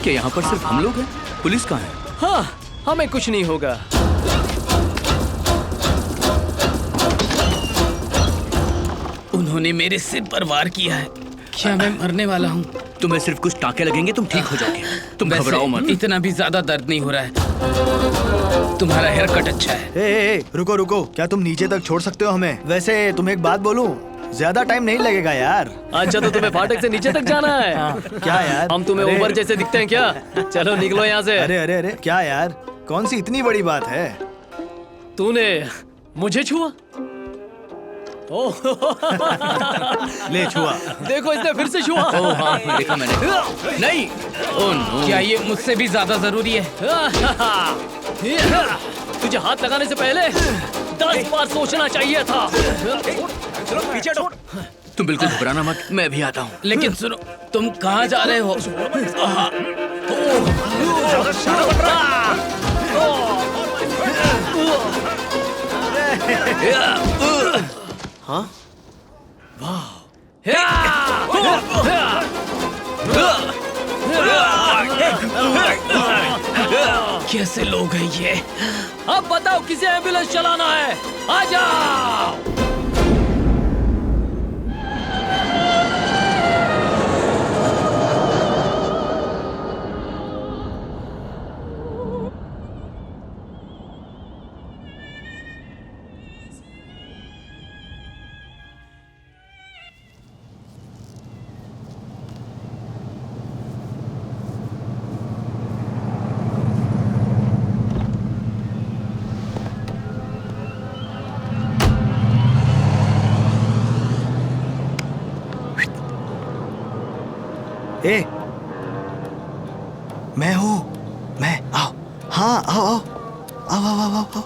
क्या यहाँ पर सिर्फ हम लोग हैं? पुलिस कहाँ है? हाँ, हमें कुछ नहीं होगा। उन्होंने मेरे सिर पर वार किया है। क्या मैं मरने वाला हूँ? तुम्हें सिर्फ कुछ टाँके लगेंगे, तुम ठीक हो जाओगे। तुम घबराओ मत। इतना भी ज्यादा दर्द नहीं हो रहा है। तुम्हारा हेयर कट अच्छा है। ए, रुको रुको, क्या तुम नीचे तक छोड़ सकते हो हमें? वैसे तुम्हें एक बात बोलूं, ज्यादा टाइम नहीं लगेगा यार। अच्छा, तो तुम्हें फाटक से नीचे तक जाना है? क्या यार, हम तुम्हें ऊपर जैसे दिखते हैं क्या? चलो निकलो यहाँ से। अरे अरे अरे, क्या यार, कौन सी इतनी बड़ी बात है? तूने मुझे छुआ? ओह ले छुआ। देखो, इसने फिर से छुआ। ओह हाँ, देखा मैंने। नहीं, ओह नो। क्या ये मुझसे भी ज्यादा जरूरी है? तुझे हाथ लगाने से पहले 10 बार सोचना चाहिए था। चलो पीछे छोड़। तुम बिल्कुल घबराना मत, मैं भी आता हूँ। लेकिन सुनो, तुम कहाँ जा रहे हो? हाँ? कैसे लोग हैं ये? अब बताओ, किसे एम्बुलेंस चलाना है? आ जाओ। ए, मैं हूँ, मैं। आओ, हाँ आओ आओ आओ आओ आओ आओ।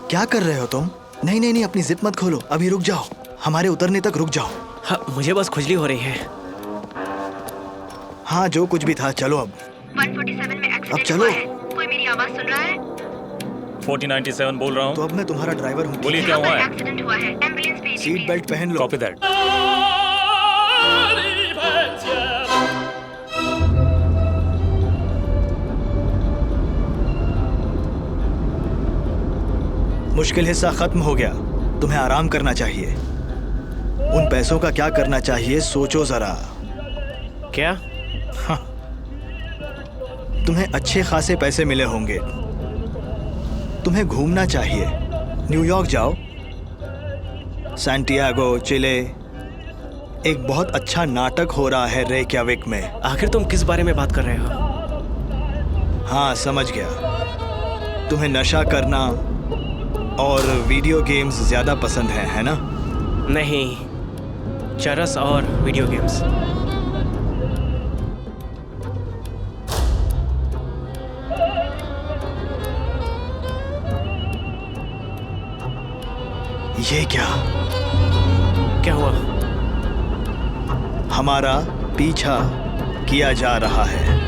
क्या कर रहे हो तुम? नहीं नहीं नहीं, अपनी जिप मत खोलो, अभी रुक जाओ, हमारे उतरने तक रुक जाओ। हाँ, मुझे बस खुजली हो रही है। हाँ, जो कुछ भी था, चलो अब। 147 में एक्सीडेंट अब चलो। हुआ है। कोई मेरी आवाज सुन रहा है? 4097 बोल रहा हूँ। तो अब मैं तुम्हारा ड्राइवर हूँ। बोलिए क्या हुआ है? एक्सीडेंट हुआ है, एम्बुलेंस भेजिए। सीट बेल्ट पहन लो। Copy that. मुश्किल हिस्सा खत्म हो गया, तुम्हें आराम करना चाहिए। उन पैसों का क्या करना चाहिए, सोचो जरा। क्या? तुम्हें अच्छे खासे पैसे मिले होंगे, तुम्हें घूमना चाहिए। न्यूयॉर्क जाओ, सैंटियागो, चिले। एक बहुत अच्छा नाटक हो रहा है रेक्याविक में। आखिर तुम किस बारे में बात कर रहे हो? हाँ, समझ गया। तुम्हें नशा करना और वीडियो गेम्स ज्यादा पसंद है ना? नहीं, चरस और वीडियो गेम्स। ये क्या? क्या हुआ? हमारा पीछा किया जा रहा है।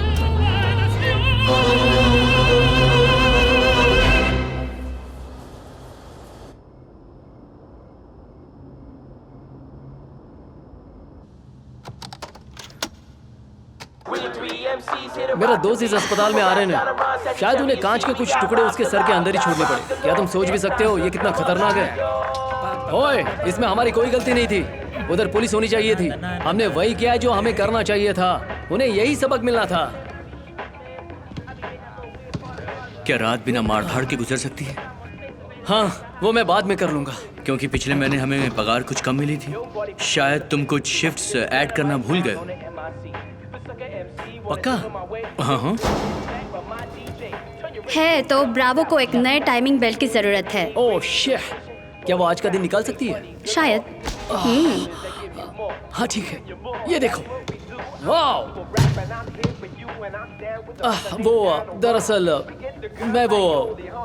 मेरा दोस्त इस अस्पताल में आ रहे हैं। शायद उन्हें कांच के कुछ टुकड़े उसके सर के अंदर ही छोड़ने पड़े। क्या तुम सोच भी सकते हो ये कितना खतरनाक है? ओए, इसमें हमारी कोई गलती नहीं थी। उधर पुलिस होनी चाहिए थी। हमने वही किया जो हमें करना चाहिए था। उन्हें यही सबक मिलना था। क्या रात बिना मार-धाड़ के गुजर सकती है? हाँ, वो मैं बाद में कर लूंगा। क्योंकि पिछले महीने हमें पगार कुछ कम मिली थी। शायद तुम कुछ शिफ्ट्स ऐड करना भूल गए हो। पक्का? हाँ हाँ। है तो ब्रावो को एक नए टाइमिंग बेल्ट की जरूरत है। ओह शिट, क्या वो आज का दिन निकाल सकती है? शायद। हाँ ठीक है, ये देखो। वाह! वो दरअसल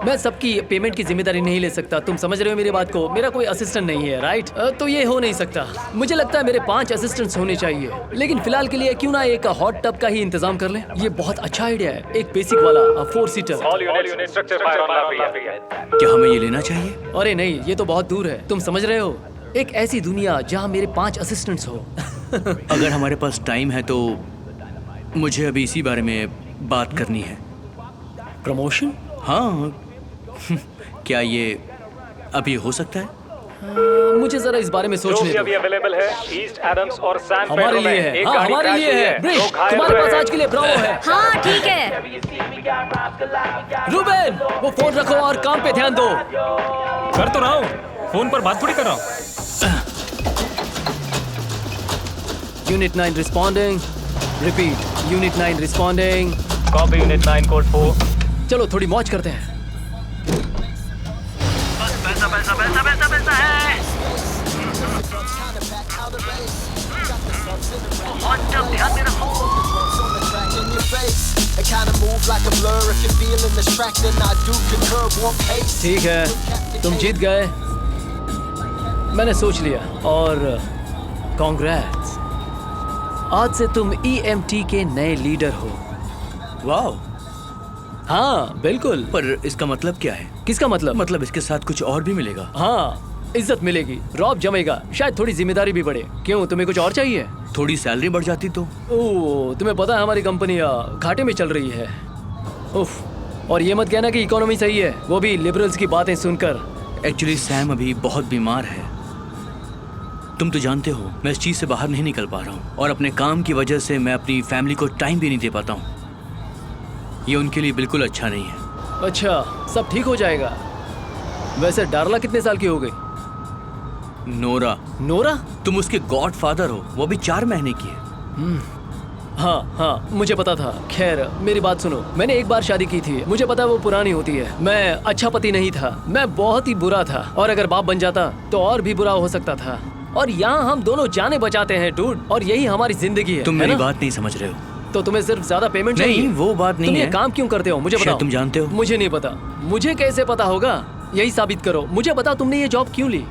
मैं सबकी पेमेंट की जिम्मेदारी नहीं ले सकता। तुम समझ रहे हो मेरी बात को? मेरा कोई असिस्टेंट नहीं है, राइट? तो ये हो नहीं सकता। मुझे लगता है मेरे 5 असिस्टेंट्स होने चाहिए। लेकिन फिलहाल के लिए क्यों ना एक हॉट टब का ही इंतजाम कर लें? ये बहुत अच्छा आइडिया है। एक बेसिक वाला 4 सीटर। क्या हमें ये लेना चाहिए? अरे नहीं, ये तो बहुत दूर है। तुम समझ रहे हो? एक ऐसी दुनिया जहाँ मेरे 5 असिस्टेंट्स हो। अगर हमारे पास टाइम है तो मुझे अभी इसी बारे में बात करनी है। प्रमोशन? हाँ। क्या ये अभी हो सकता है? मुझे जरा इस बारे में सोचने दो। अभी अवेलेबल है ईस्ट एडम्स और सैन हमारे पेड्रो में। लिए है। एक हाँ, गाड़ी हमारे crash लिए हुई है। ब्रिज, लोग घायल तुम्हारे हुए पास हैं। आज के लिए ब्रावो है। हाँ ठीक है। रूबेन, वो फोन रखो और काम पे ध्यान दो। कर तो रहा हूँ, फोन पर बात थोड़ी कर रहा हूँ। Unit 9 responding. Repeat, unit 9 responding. Copy unit 9 code 4। चलो थोड़ी मौज करते हैं। पैसा है। बहुत जल्द ध्यान में रखो। ठीक है, तुम जीत गए। मैंने सोच लिया और कांग्रेट्स। आज से तुम EMT के नए लीडर हो। वाह। हाँ बिल्कुल। पर इसका मतलब क्या है? किसका मतलब? मतलब इसके साथ कुछ और भी मिलेगा? हाँ, इज्जत मिलेगी, रॉब जमेगा, शायद थोड़ी जिम्मेदारी भी बढ़े। क्यों, तुम्हें कुछ और चाहिए? थोड़ी सैलरी बढ़ जाती तो? ओह, तुम्हें पता है हमारी कंपनी घाटे में चल रही है। उफ, और ये मत कहना कि इकोनॉमी सही है, वो भी लिबरल्स की बातें सुनकर। एक्चुअली सैम अभी बहुत बीमार है। तुम तो जानते हो मैं इस चीज से बाहर नहीं निकल पा रहा हूँ और अपने काम की वजह से मैं अपनी फैमिली को टाइम भी नहीं दे पाता हूँ। ये उनके लिए बिल्कुल अच्छा नहीं है। अच्छा, सब ठीक हो जाएगा। वैसे डार्ला कितने साल की हो गई? नोरा। नोरा? तुम उसके गॉडफादर हो, वो भी 4 महीने की है। हाँ हाँ, मुझे पता था। खैर मेरी बात सुनो, मैंने एक बार शादी की थी, मुझे पता है वो पुरानी होती है। मैं अच्छा पति नहीं था, मैं बहुत ही बुरा था, और अगर बाप बन जाता तो और भी बुरा हो सकता था। और यहाँ हम दोनों जाने बचाते हैं डूड, और यही हमारी जिंदगी है। तुम है मेरी ना? बात नहीं समझ रहे हो। तो तुम्हें सिर्फ ज्यादा पेमेंट नहीं, चाहिए? वो बात नहीं तुम ये है। काम क्यों करते हो मुझे शायद बताओ। तुम जानते हो। मुझे नहीं पता। मुझे कैसे पता होगा? यही साबित करो। मुझे बताओ तुमने ये जॉब क्यों ली?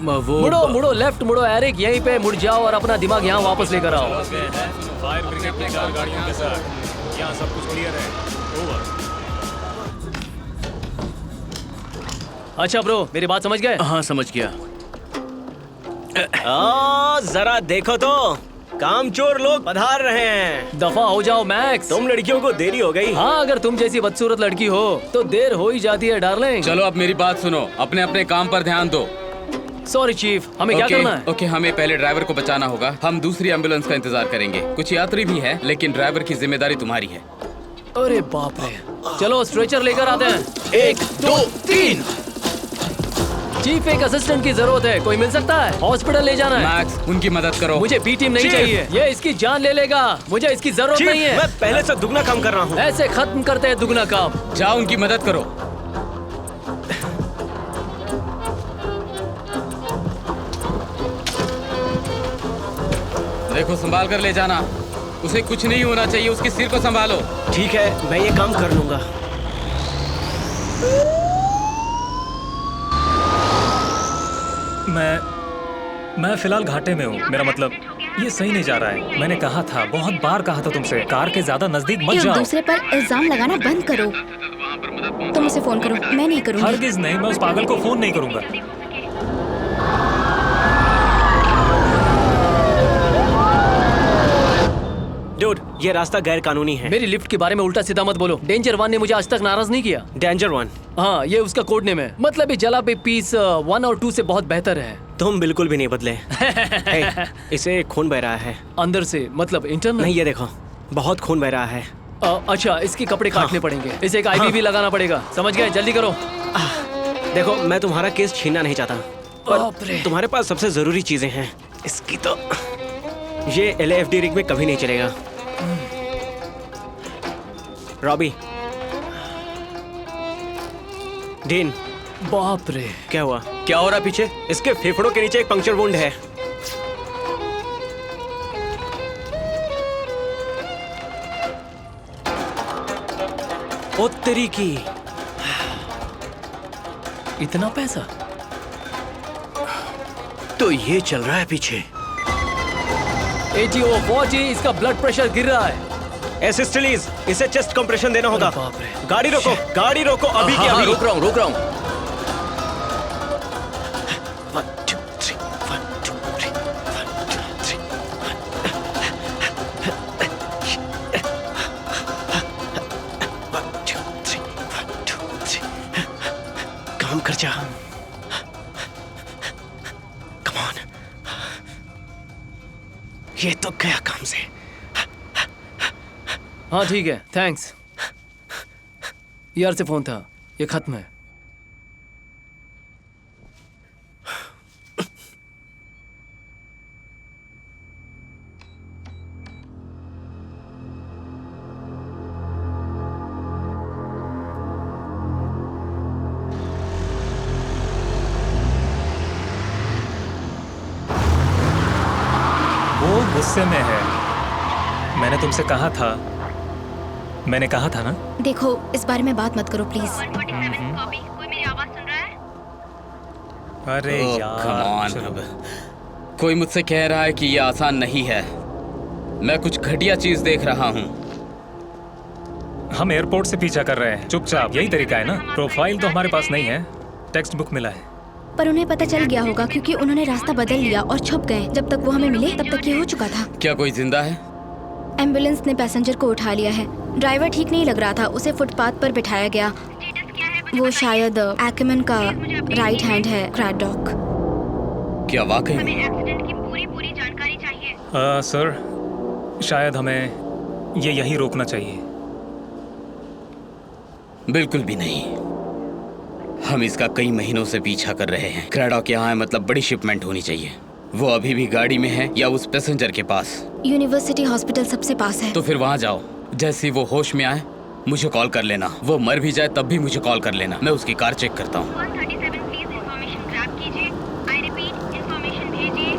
वो मुड़ो मुड़ो, लेफ्ट मुड़ो एरिक, यहीं पे मुड़ जाओ और अपना दिमाग यहाँ वापस लेकर आओ। फायर ब्रिगेड ने 4 गाड़ियों के साथ। यहाँ सब कुछ क्लियर है। ओवर। अच्छा ब्रो, मेरी बात समझ गए? हाँ समझ गया। जरा देखो तो, कामचोर लोग पधार रहे हैं। दफा हो जाओ मैक्स। तुम लड़कियों को देरी हो गई। हाँ, अगर तुम जैसी बदसूरत लड़की हो तो देर हो ही जाती है डार्लिंग। चलो अब मेरी बात सुनो, अपने अपने काम पर ध्यान दो। सॉरी चीफ, हमें क्या करना है? ओके, हमें पहले ड्राइवर को बचाना होगा। हम दूसरी एम्बुलेंस का इंतजार करेंगे। कुछ यात्री भी है, लेकिन ड्राइवर की जिम्मेदारी तुम्हारी है। अरे बाप रे, चलो स्ट्रेचर लेकर आते हैं। 1 2 3। चीफ, एक असिस्टेंट की जरूरत है, कोई मिल सकता है? हॉस्पिटल ले जाना है। मैक्स, उनकी मदद करो। मुझे बी टीम नहीं चीफ! चाहिए, ये इसकी जान ले लेगा। मुझे इसकी जरूरत चीफ, नहीं है। मैं पहले से दुगना काम कर रहा हूँ। ऐसे खत्म करते हैं दुगना काम। जाओ उनकी मदद करो। देखो, संभाल कर ले जाना। उसे कुछ नहीं होना चाहिए, उसके सिर को संभालो। ठीक है, मैं ये काम कर लूंगा। मैं फिलहाल घाटे में हूँ। मेरा मतलब ये सही नहीं जा रहा है। मैंने कहा था, बहुत बार कहा था तुमसे, कार के ज्यादा नजदीक मत एक जाओ। दूसरे पर इल्जाम लगाना बंद करो। तुम उसे फोन करो, मैं नहीं करूंगी। हरगिज नहीं, मैं उस पागल को फोन नहीं करूंगा। डूड, ये रास्ता गैर कानूनी है। मेरी लिफ्ट के बारे में उल्टा सीधा मत बोलो। डेंजर 1 ने मुझे आज तक नाराज नहीं किया। डेंजर 1। हाँ, ये उसका कोड नेम है। मतलब ये जला पे पीस 1 और 2 से बहुत बेहतर है। तुम बिल्कुल भी नहीं बदले। हे, इसे खून बह रहा है। अंदर से मतलब इंटरनल? नहीं, ये देखो, बहुत खून बह रहा है। अच्छा, इसके कपड़े काटने पड़ेंगे। इसे एक IV भी लगाना पड़ेगा। समझ गए? जल्दी करो। देखो, मैं तुम्हारा केस छीनना नहीं चाहता, बाप रे। पर तुम्हारे पास सबसे जरूरी चीजें हैं। इसकी तो ये LAFD रिग में कभी नहीं चलेगा। रॉबी, डीन, बाप रे, क्या हुआ? क्या हो रहा पीछे? इसके फेफड़ों के नीचे एक पंक्चर वुंड है। ओ तेरी की, इतना पैसा? तो ये चल रहा है पीछे। ATO 40, इसका ब्लड प्रेशर गिर रहा है। एसिस्टलीज, इसे चेस्ट कंप्रेशन देना होगा। अरे बाप रे। गाड़ी रोको, गाड़ी रोको, अभी हाँ, के हाँ, अभी। रोक रहा हूँ। 1 2 3 ये तो गया काम से। हाँ ठीक है, थैंक्स। यार से फोन था, ये खत्म है। वो गुस्से में है। मैंने तुमसे कहा था, मैंने कहा था ना। देखो, इस बारे में बात मत करो प्लीज। अरे Oh, यार come on, चलो। अब कोई मुझसे कह रहा है कि ये आसान नहीं है। मैं कुछ घटिया चीज देख रहा हूँ। हम एयरपोर्ट से पीछा कर रहे हैं, चुपचाप। यही तरीका है ना। प्रोफाइल तो हमारे पास नहीं है, टेक्स्ट बुक मिला है। पर उन्हें पता चल गया होगा क्योंकि उन्होंने रास्ता बदल लिया और छुप गए। जब तक वो हमें मिले तब तक ये हो चुका था। क्या कोई जिंदा है? एम्बुलेंस ने पैसेंजर को उठा लिया है। ड्राइवर ठीक नहीं लग रहा था, उसे फुटपाथ पर बिठाया गया। वो शायद एक्मन का राइट हैंड है, क्रैडॉक। क्या वाकई में? सर, शायद हमें ये यहीं रोकना चाहिए। बिल्कुल भी नहीं। हम इसका कई महीनों से पीछा कर रहे हैं। क्रैडॉक यहाँ है, मतलब बड़ी शिपमेंट होनी चाहिए। वो अभी भी गाड़ी में है या उस पैसेंजर के पास? यूनिवर्सिटी हॉस्पिटल सबसे पास है। तो फिर वहाँ जाओ। जैसे ही वो होश में आए मुझे कॉल कर लेना। वो मर भी जाए तब भी मुझे कॉल कर लेना। मैं उसकी कार चेक करता हूँ। 137 प्लीज इंफॉर्मेशन ग्रैब कीजिए। आई रिपीट, इंफॉर्मेशन भेजिए।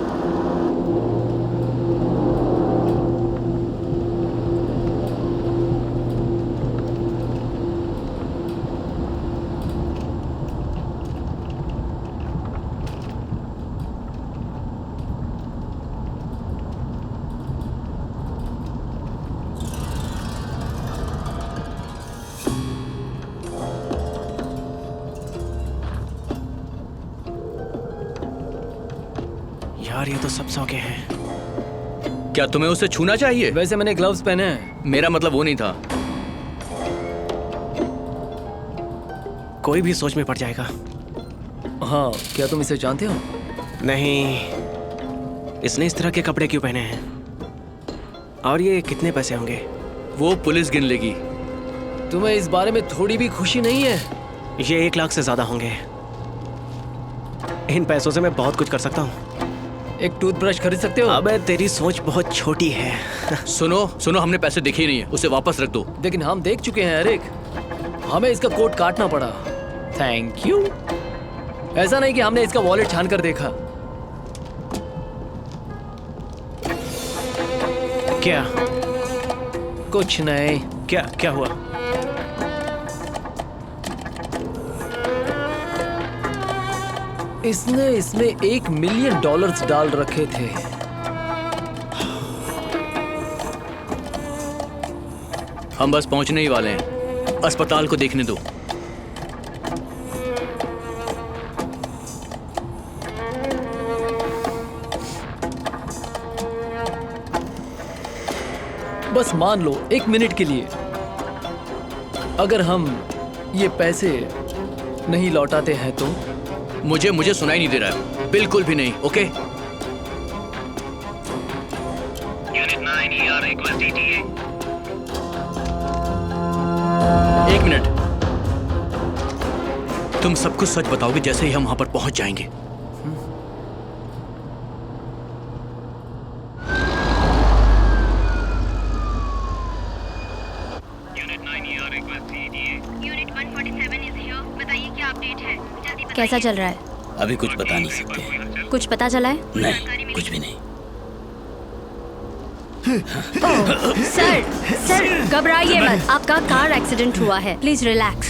यार ये तो सब सो गए हैं। क्या तुम्हें उसे छूना चाहिए? वैसे मैंने ग्लव्स पहने हैं। मेरा मतलब वो नहीं था। कोई भी सोच में पड़ जाएगा। हाँ, क्या तुम इसे जानते हो? नहीं, इसने इस तरह के कपड़े क्यों पहने हैं? और ये कितने पैसे होंगे? वो पुलिस गिन लेगी। तुम्हें इस बारे में थोड़ी भी खुशी नहीं है? ये 1 लाख से ज्यादा होंगे। इन पैसों से मैं बहुत कुछ कर सकता हूँ। एक टूथब्रश खरीद सकते हो? अबे तेरी सोच बहुत छोटी है। सुनो, हमने पैसे देखे ही नहीं है। उसे वापस रख दो। लेकिन हम देख चुके हैं एरिक। हमें इसका कोट काटना पड़ा। Thank you. ऐसा नहीं कि हमने इसका वॉलेट छान कर देखा। क्या कुछ नहीं। क्या हुआ? इसने इसमें $1 मिलियन डाल रखे थे। हम बस पहुंचने ही वाले हैं। अस्पताल को देखने दो। बस मान लो 1 मिनट के लिए, अगर हम ये पैसे नहीं लौटाते हैं तो? मुझे सुनाई नहीं दे रहा है। बिल्कुल भी नहीं। Okay? Unit 9 ER request ETA. 1 minute. तुम सब कुछ सच बताओगे जैसे ही हम वहां पर पहुंच जाएंगे। Unit 9 ER request ETA. Unit 147 is here. बताइए क्या अपडेट है? जल्दी बताइए। कैसा चल रहा है? अभी कुछ बता नहीं सकते। कुछ पता चला है? नहीं, कुछ भी नहीं। ओह, सर घबराइए मत। आपका कार एक्सीडेंट हुआ है। Please relax.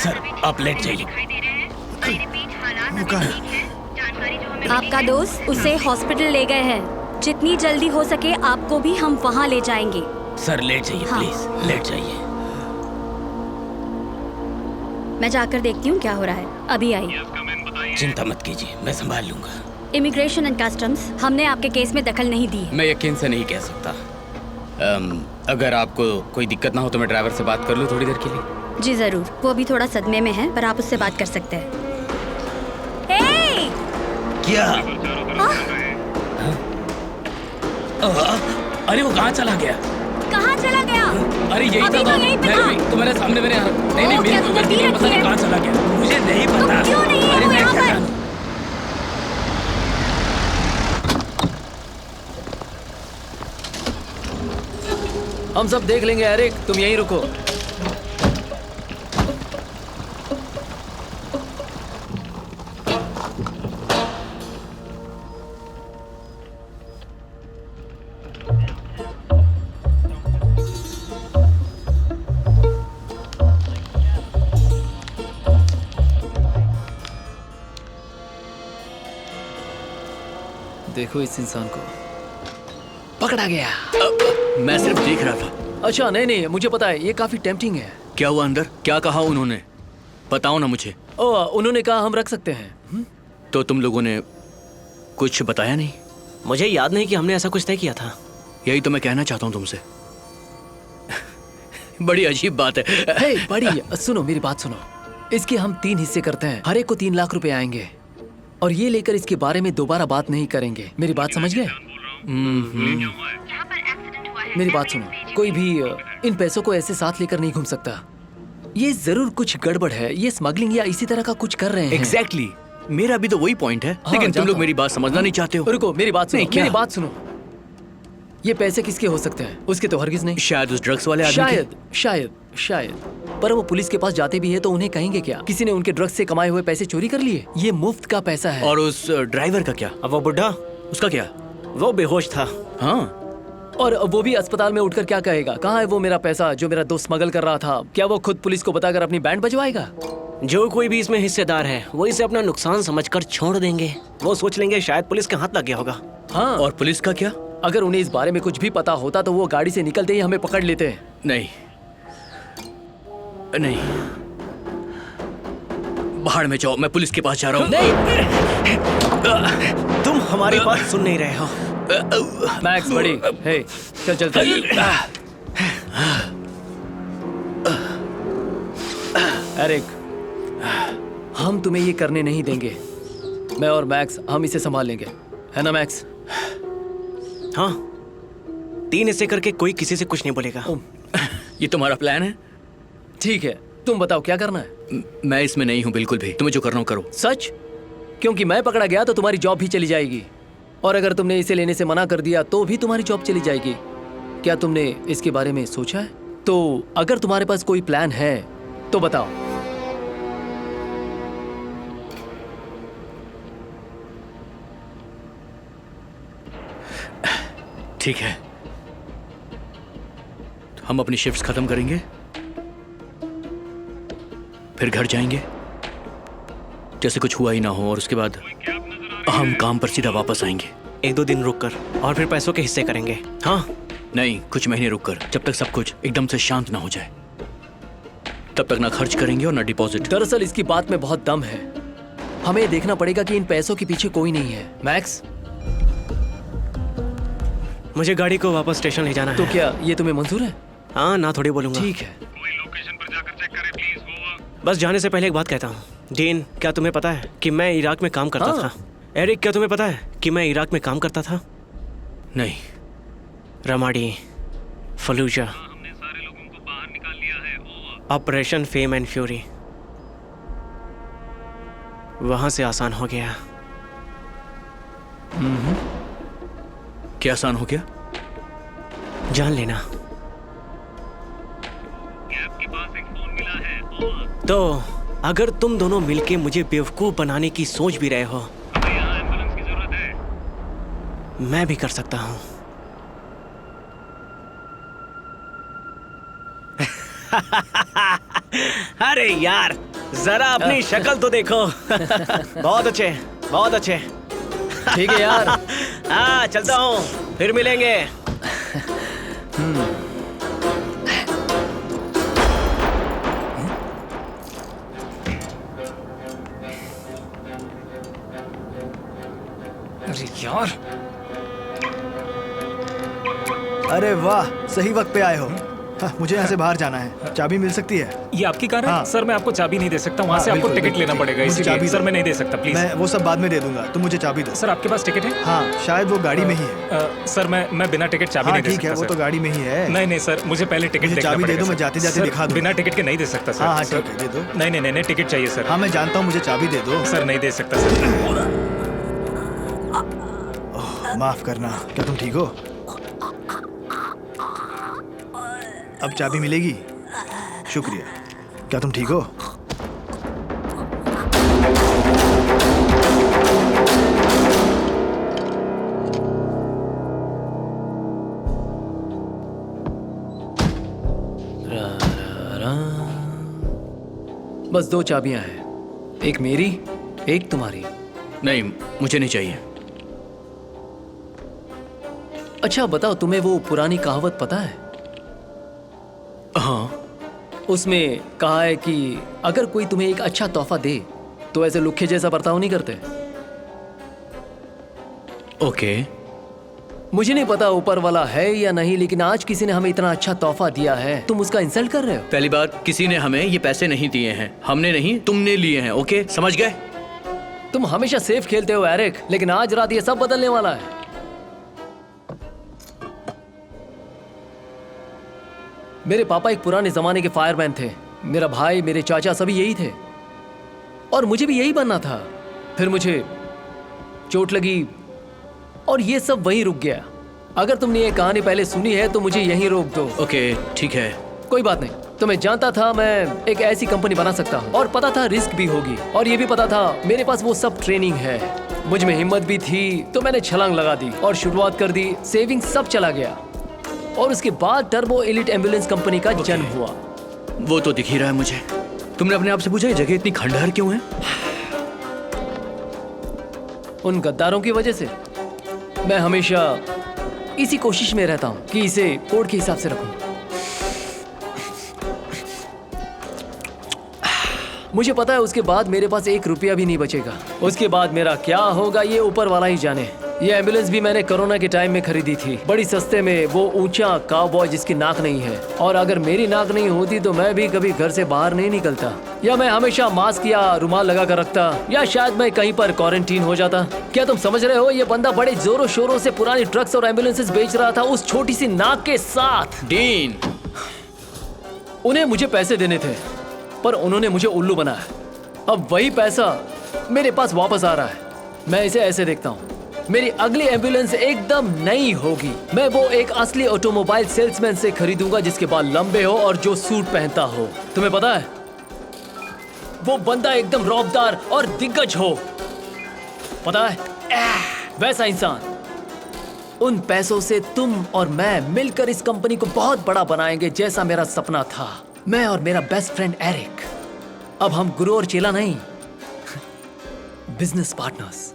सर, आप लेट जाइए। दिखाई दे रहे हैं। आई रिपीट, हालात अभी ठीक है। जानकारी जो हमें आपका दोस्त उसे हॉस्पिटल ले गए हैं। जितनी जल्दी हो सके आपको भी हम वहाँ ले जाएंगे। सर लेट जाइए, हाँ। प्लीज लेट जाइए। मैं जाकर देखती हूँ क्या हो रहा है। अभी आई। चिंता मत कीजिए, मैं संभाल लूंगा। इमिग्रेशन एंड कस्टम्स, हमने आपके केस में दखल नहीं दी है। मैं यकीन से नहीं कह सकता। अगर आपको कोई दिक्कत ना हो तो मैं ड्राइवर से बात कर लूँ थोड़ी देर के लिए? जी जरूर। वो अभी थोड़ा सदमे में है, पर आप उससे बात कर सकते हैं। हे! क्या? आह! अरे वो कहाँ चला गया? कहाँ चला गया? अरे यही अभी था तो यहीं पे था। तुम्हारे सामने मैंने नहीं नहीं ओ, मेरी क्या कोई तुमने गलती पी नहीं, पता रखी नहीं है? कहाँ चला गया, मुझे नहीं तुम पता। क्यों नहीं है अरे वो मैं यहाँ क्या पर? जानूं? हम सब देख लेंगे एरिक, तुम यहीं रुको। देखो इस इंसान को, पकड़ा गया। मैं सिर्फ देख रहा था। अच्छा नहीं नहीं, मुझे पता है, ये काफी टेम्पटिंग है। क्या हुआ अंदर? क्या कहा उन्होंने? बताओ ना मुझे। ओ, उन्होंने कहा हम रख सकते हैं। तो तुम लोगों ने कुछ बताया नहीं? मुझे याद नहीं कि हमने ऐसा कुछ तय किया था। यही तो मैं कहना चाहता हूँ तुमसे। बड़ी अजीब बात है। हे बड़ी, सुनो मेरी बात सुनो। इसके हम 3 हिस्से करते हैं, हर एक को 3 लाख रुपए आएंगे, और ये लेकर इसके बारे में दोबारा बात नहीं करेंगे। मेरी बात समझ गए? मेरी बात सुनो, कोई भी इन पैसों को ऐसे साथ लेकर नहीं घूम सकता। ये जरूर कुछ गड़बड़ है, ये स्मगलिंग या इसी तरह का कुछ कर रहे हैं। एग्जैक्टली, मेरा भी तो वही पॉइंट है। हाँ, लेकिन तुम जानता लोग मेरी बात समझना नहीं चाहते हो। रुको, मेरी बात सुनो। नहीं, क्या? मेरी बात सुनो। ये पैसे किसके हो सकते हैं? उसके तो हरगिज नहीं। शायद उस ड्रग्स वाले आदमी शायद शायद शायद पर वो पुलिस के पास जाते भी है तो उन्हें कहेंगे क्या? किसी ने उनके ड्रग्स से कमाए हुए पैसे चोरी कर लिए? ये मुफ्त का पैसा है। और उस ड्राइवर का क्या? अब वो बुढ़ा, उसका क्या? वो बेहोश था। हाँ, और वो भी अस्पताल में उठकर क्या कहेगा? कहाँ है वो मेरा पैसा जो मेरा दोस्त स्मगल कर रहा था? क्या वो खुद पुलिस को बताकर अपनी बैंड बजवाएगा? जो कोई भी इसमें हिस्सेदार है वो इसे अपना नुकसान समझकर छोड़ देंगे। वो सोच लेंगे शायद पुलिस के हाथ लग गया होगा। हाँ, और पुलिस का क्या? अगर उन्हें इस बारे में कुछ भी पता होता तो वो गाड़ी से निकलते ही हमें पकड़ लेते हैं। नहीं नहीं, बाहर में जाओ, मैं पुलिस के पास जा रहा हूँ। तुम हमारी बात सुन नहीं रहे हो। मैक्स बड़ी, हे चल चलते हैं। एरिक, हम तुम्हें ये करने नहीं देंगे। मैं और मैक्स हम इसे संभाल लेंगे, है ना मैक्स? हाँ, 3 हिस्से करके कोई किसी से कुछ नहीं बोलेगा। ये तुम्हारा प्लान है? ठीक है, तुम बताओ क्या करना है? मैं इसमें नहीं हूँ बिल्कुल भी। तुम्हें जो करना हो करो। सच? क्योंकि मैं पकड़ा गया तो तुम्हारी जॉब भी चली जाएगी, और अगर तुमने इसे लेने से मना कर दिया तो भी तुम्हारी जॉब चली जाएगी। क्या तुमने इसके बारे में सोचा है? तो अगर तुम्हारे पास कोई प्लान है तो बताओ। ठीक है, हम अपनी शिफ्ट्स खत्म करेंगे, फिर घर जाएंगे जैसे कुछ हुआ ही ना हो, और उसके बाद हम काम पर सीधा वापस आएंगे। 1-2 दिन रुककर और फिर पैसों के हिस्से करेंगे। हाँ, नहीं, कुछ महीने रुककर, जब तक सब कुछ एकदम से शांत ना हो जाए, तब तक ना खर्च करेंगे और ना डिपॉजिट। दरअसल इसकी बात में बहुत दम है। हमें ये देखना पड़ेगा कि इन पैसों के पीछे कोई नहीं है। मैक्स, मुझे गाड़ी को वापस स्टेशन ले जाना है। तो क्या ये तुम्हें मंजूर है? हाँ, ना थोड़ी बोलूंगा। ठीक है। कोई लोकेशन पर जाकर चेक करे प्लीज। ओवर। बस जाने से पहले एक बात कहता हूँ। डीन, क्या तुम्हें पता है कि मैं इराक में काम करता हाँ। था? एरिक, क्या तुम्हें पता है कि मैं इराक में काम करता था? नहीं। रमाडी, फलूजा, हमने सारे लोगों को बाहर निकाल लिया है। Over. Operation fame and fury, वहां से आसान हो गया। क्या आसान हो गया? जान लेना। गैप के पास एक फोन मिला है। ओवर। तो अगर तुम दोनों मिलके मुझे बेवकूफ बनाने की सोच भी रहे हो, हमें यहाँ एम्बुलेंस की जरूरत है। मैं भी कर सकता हूँ। अरे यार, जरा अपनी शक्ल तो देखो। बहुत अच्छे, बहुत अच्छे। ठीक है यार। हाँ, चलता हूँ, फिर मिलेंगे। अरे यार, अरे वाह, सही वक्त पे आए हो। हाँ, मुझे यहाँ से बाहर जाना है, चाबी मिल सकती है? ये आपकी कार है? हाँ। सर मैं आपको चाबी नहीं दे सकता, वहाँ हाँ, से आपको बिल्कुल, टिकट लेना बिल्कुल, पड़ेगा, मुझे इसलिए चाबी सर दो। मैं नहीं दे सकता, प्लीज। मैं वो सब बाद में दे दूंगा, तुम मुझे चाबी दो। सर आपके पास टिकट है? हाँ, शायद वो गाड़ी में ही है। सर मैं बिना टिकट चाबी हाँ नहीं दे ठीक है, सकता वो तो सर। गाड़ी में ही है। नहीं नहीं सर, मुझे पहले टिकट मुझे देखना चाबी दे पड़ेगा दो, मैं सर। जाते जाते सर, दिखा दूंगा। बिना टिकट के नहीं दे सकता सर। हाँ हाँ सर, ठीक है, दे दो। नहीं टिकट चाहिए सर। हाँ मैं जानता हूँ, मुझे चाबी दे दो। सर नहीं दे सकता सर। माफ करना, क्या तुम ठीक हो? अब चाबी मिलेगी? शुक्रिया। क्या तुम ठीक हो? बस 2 चाबियां हैं, एक मेरी, एक तुम्हारी। नहीं, मुझे नहीं चाहिए। अच्छा बताओ, तुम्हें वो पुरानी कहावत पता है? हाँ। उसमें कहा है कि अगर कोई तुम्हें एक अच्छा तोहफा दे तो ऐसे लुखे जैसा बर्ताव नहीं करते। ओके। मुझे नहीं पता ऊपर वाला है या नहीं, लेकिन आज किसी ने हमें इतना अच्छा तोहफा दिया है, तुम उसका इंसल्ट कर रहे हो। पहली बात, किसी ने हमें ये पैसे नहीं दिए हैं, हमने नहीं, तुमने लिए हैं। ओके, समझ गए? तुम हमेशा सेफ खेलते हो एरिक, लेकिन आज रात ये सब बदलने वाला है। मेरे पापा एक पुराने जमाने के फायरमैन थे, मेरा भाई, मेरे चाचा सभी यही थे, और मुझे भी यही बनना था। फिर मुझे चोट लगी और ये सब वहीं रुक गया। अगर तुमने ये कहानी पहले सुनी है तो मुझे यहीं रोक दो। ओके, ठीक है। कोई बात नहीं, तो मैं जानता था मैं एक ऐसी कंपनी बना सकता हूँ, और पता था रिस्क भी होगी, और ये भी पता था मेरे पास वो सब ट्रेनिंग है। मुझ में हिम्मत भी थी, तो मैंने छलांग लगा दी और शुरुआत कर दी। सेविंग सब चला गया, और उसके बाद टर्बो एलिट एम्बुलेंस कंपनी का जन्म हुआ। वो तो दिख ही रहा है मुझे। तुमने अपने आप से पूछा ये जगह इतनी खंडहर क्यों है? उन गद्दारों की वजह से। मैं हमेशा इसी कोशिश में रहता हूँ कि इसे कोड के हिसाब से रखूं। मुझे पता है उसके बाद मेरे पास 1 रुपया भी नहीं बचेगा। उसके बाद मेरा क्या होगा ये ऊपर वाला ही जाने। ये एम्बुलेंस भी मैंने कोरोना के टाइम में खरीदी थी, बड़ी सस्ते में। वो ऊंचा काउबॉय जिसकी नाक नहीं है, और अगर मेरी नाक नहीं होती तो मैं भी कभी घर से बाहर नहीं निकलता, या मैं हमेशा मास्क या रुमाल लगा कर रखता, या शायद मैं कहीं पर क्वारंटीन हो जाता। क्या तुम समझ रहे हो? ये बंदा बड़े जोरों शोरों से पुरानी ट्रक्स और एम्बुलेंसेस बेच रहा था उस छोटी सी नाक के साथ। डीन, उन्हें मुझे पैसे देने थे, पर उन्होंने मुझे उल्लू बनाया। अब वही पैसा मेरे पास वापस आ रहा है। मैं इसे ऐसे देखता हूँ, मेरी अगली एम्बुलेंस एकदम नई होगी। मैं वो एक असली ऑटोमोबाइल सेल्समैन से खरीदूंगा जिसके बाल लंबे हो और जो सूट पहनता हो। तुम्हें पता है, वो बंदा एकदम रौबदार और दिग्गज हो। पता है, वैसा इंसान। उन पैसों से तुम और मैं मिलकर इस कंपनी को बहुत बड़ा बनाएंगे, जैसा मेरा सपना था। मैं और मेरा बेस्ट फ्रेंड एरिक। अब हम गुरु और चेला नहीं, बिजनेस पार्टनर्स।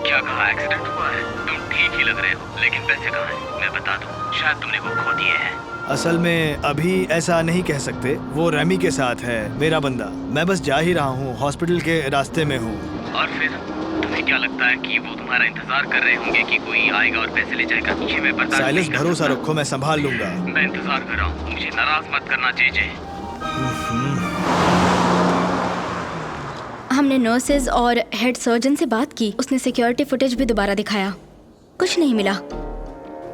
क्या कहा? एक्सीडेंट हुआ है? तुम ठीक ही लग रहे हो, लेकिन पैसे कहाँ हैं? मैं बता दूं, शायद तुमने वो खो दिए हैं। असल में अभी ऐसा नहीं कह सकते, वो रेमी के साथ है, मेरा बंदा। मैं बस जा ही रहा हूँ, हॉस्पिटल के रास्ते में हूँ। और फिर तुम्हें क्या लगता है कि वो तुम्हारा इंतजार कर रहे होंगे कि कोई आएगा और पैसे ले जाएगा? ये मैं बर्दाश्त साइलस, नहीं कर भरोसा सकता। रखो, मैं संभाल लूंगा। मैं इंतजार कर रहा हूँ, मुझे नाराज मत करना जेजे। हमने नर्सेज और हेड सर्जन से बात की। उसने सिक्योरिटी फुटेज भी दोबारा दिखाया, कुछ नहीं मिला।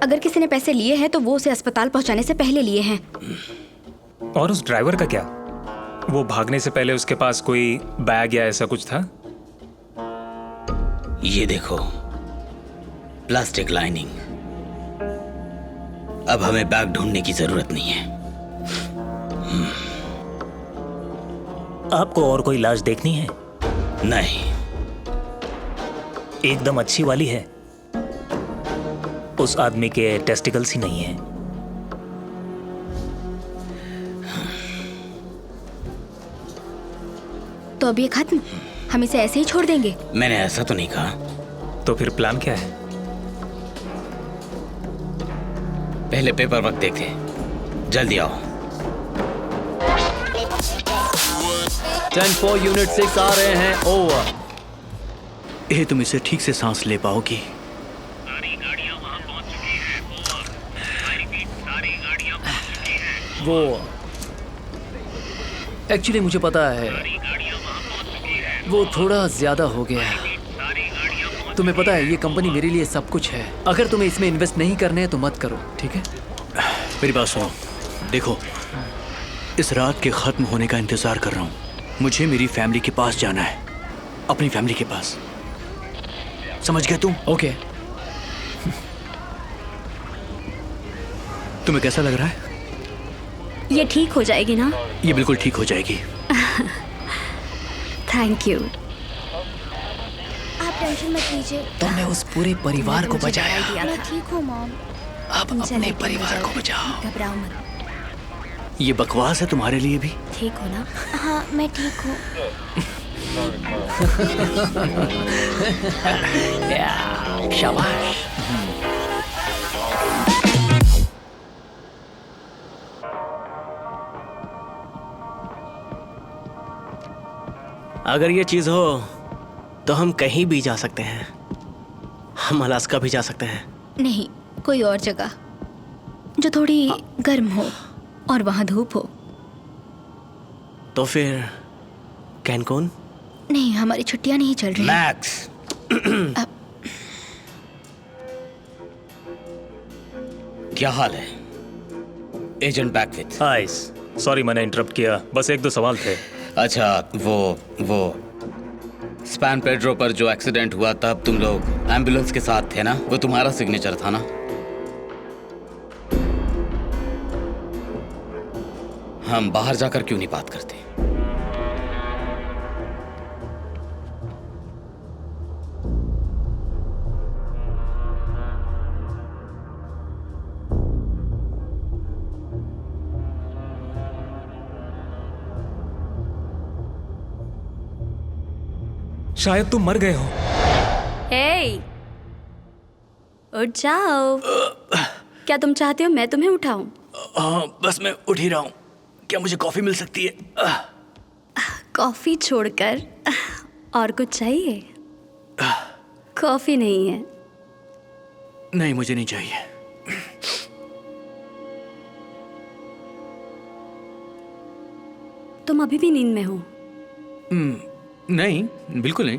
अगर किसी ने पैसे लिए हैं तो वो उसे अस्पताल पहुंचाने से पहले लिए हैं। और उस ड्राइवर का क्या? वो भागने से पहले उसके पास कोई बैग या ऐसा कुछ था? ये देखो, प्लास्टिक लाइनिंग। अब हमें बैग ढूंढने की जरूरत नहीं है। आपको और कोई लाश देखनी है? नहीं। एकदम अच्छी वाली है। उस आदमी के टेस्टिकल्स ही नहीं है। तो अब ये खत्म, हम इसे ऐसे ही छोड़ देंगे? मैंने ऐसा तो नहीं कहा। तो फिर प्लान क्या है? पहले पेपर वर्क देखते, जल्दी आओ। 10-4 यूनिट 6 आ रहे हैं। ओवर। ये तुम इसे ठीक से सांस ले पाओगी? सारी गाड़ियां वहां पहुंच चुकी हैं। ओवर। आई रिपीट, सारी गाड़ियां पहुंच चुकी हैं। वो एक्चुअली मुझे पता है सारी गाड़ियां वहां पहुंच चुकी हैं। वो थोड़ा ज्यादा हो गया। सारी गाड़ियां पहुंच तुम्हें पता है ये कंपनी मेरे लिए सब कुछ है। अगर तुम्हें इसमें इन्वेस्ट नहीं करने हैं तो मत करो, ठीक है? मेरी बात सुनो, देखो इस रात के खत्म होने का इंतजार कर रहा हूँ। मुझे मेरी फैमिली के पास जाना है, अपनी फैमिली के पास। समझ गए तुम? ओके। तुम्हें कैसा लग रहा है? ये ठीक हो जाएगी ना? ये बिल्कुल ठीक हो जाएगी। Thank you. आप टेंशन मत लीजिए। तुमने उस पूरे परिवार को बचाया। मैं ठीक हूँ मॉम। अब अपने परिवार को बचाओ। घबराओ मत। ये बकवास है तुम्हारे लिए भी? ठीक हो ना? हाँ मैं ठीक हूँ। शाबाश। अगर ये चीज हो तो हम कहीं भी जा सकते हैं। हम अलास्का भी जा सकते हैं। नहीं, कोई और जगह जो थोड़ी गर्म हो और वहाँ धूप हो। तो फिर कैनकून? नहीं, हमारी छुट्टियाँ नहीं चल रही। मैक्स, क्या हाल है? Agent Beckwith. आइस, सॉरी मैंने इंटरप्ट किया, बस एक दो सवाल थे। अच्छा, वो स्पैन पेड्रो पर जो एक्सीडेंट हुआ तब तुम लोग एम्बुलेंस के साथ थे ना? वो तुम्हारा सिग्नेचर था ना? हम बाहर जाकर क्यों नहीं बात करते? शायद तुम मर गए हो। हे, उठ जाओ। क्या तुम चाहते हो मैं तुम्हें उठाऊं? हाँ, बस मैं उठ ही रहा हूँ। क्या मुझे कॉफी मिल सकती है? कॉफी छोड़कर और कुछ चाहिए? कॉफी नहीं है। नहीं, मुझे नहीं चाहिए। तुम अभी भी नींद में हो? नहीं, बिल्कुल नहीं।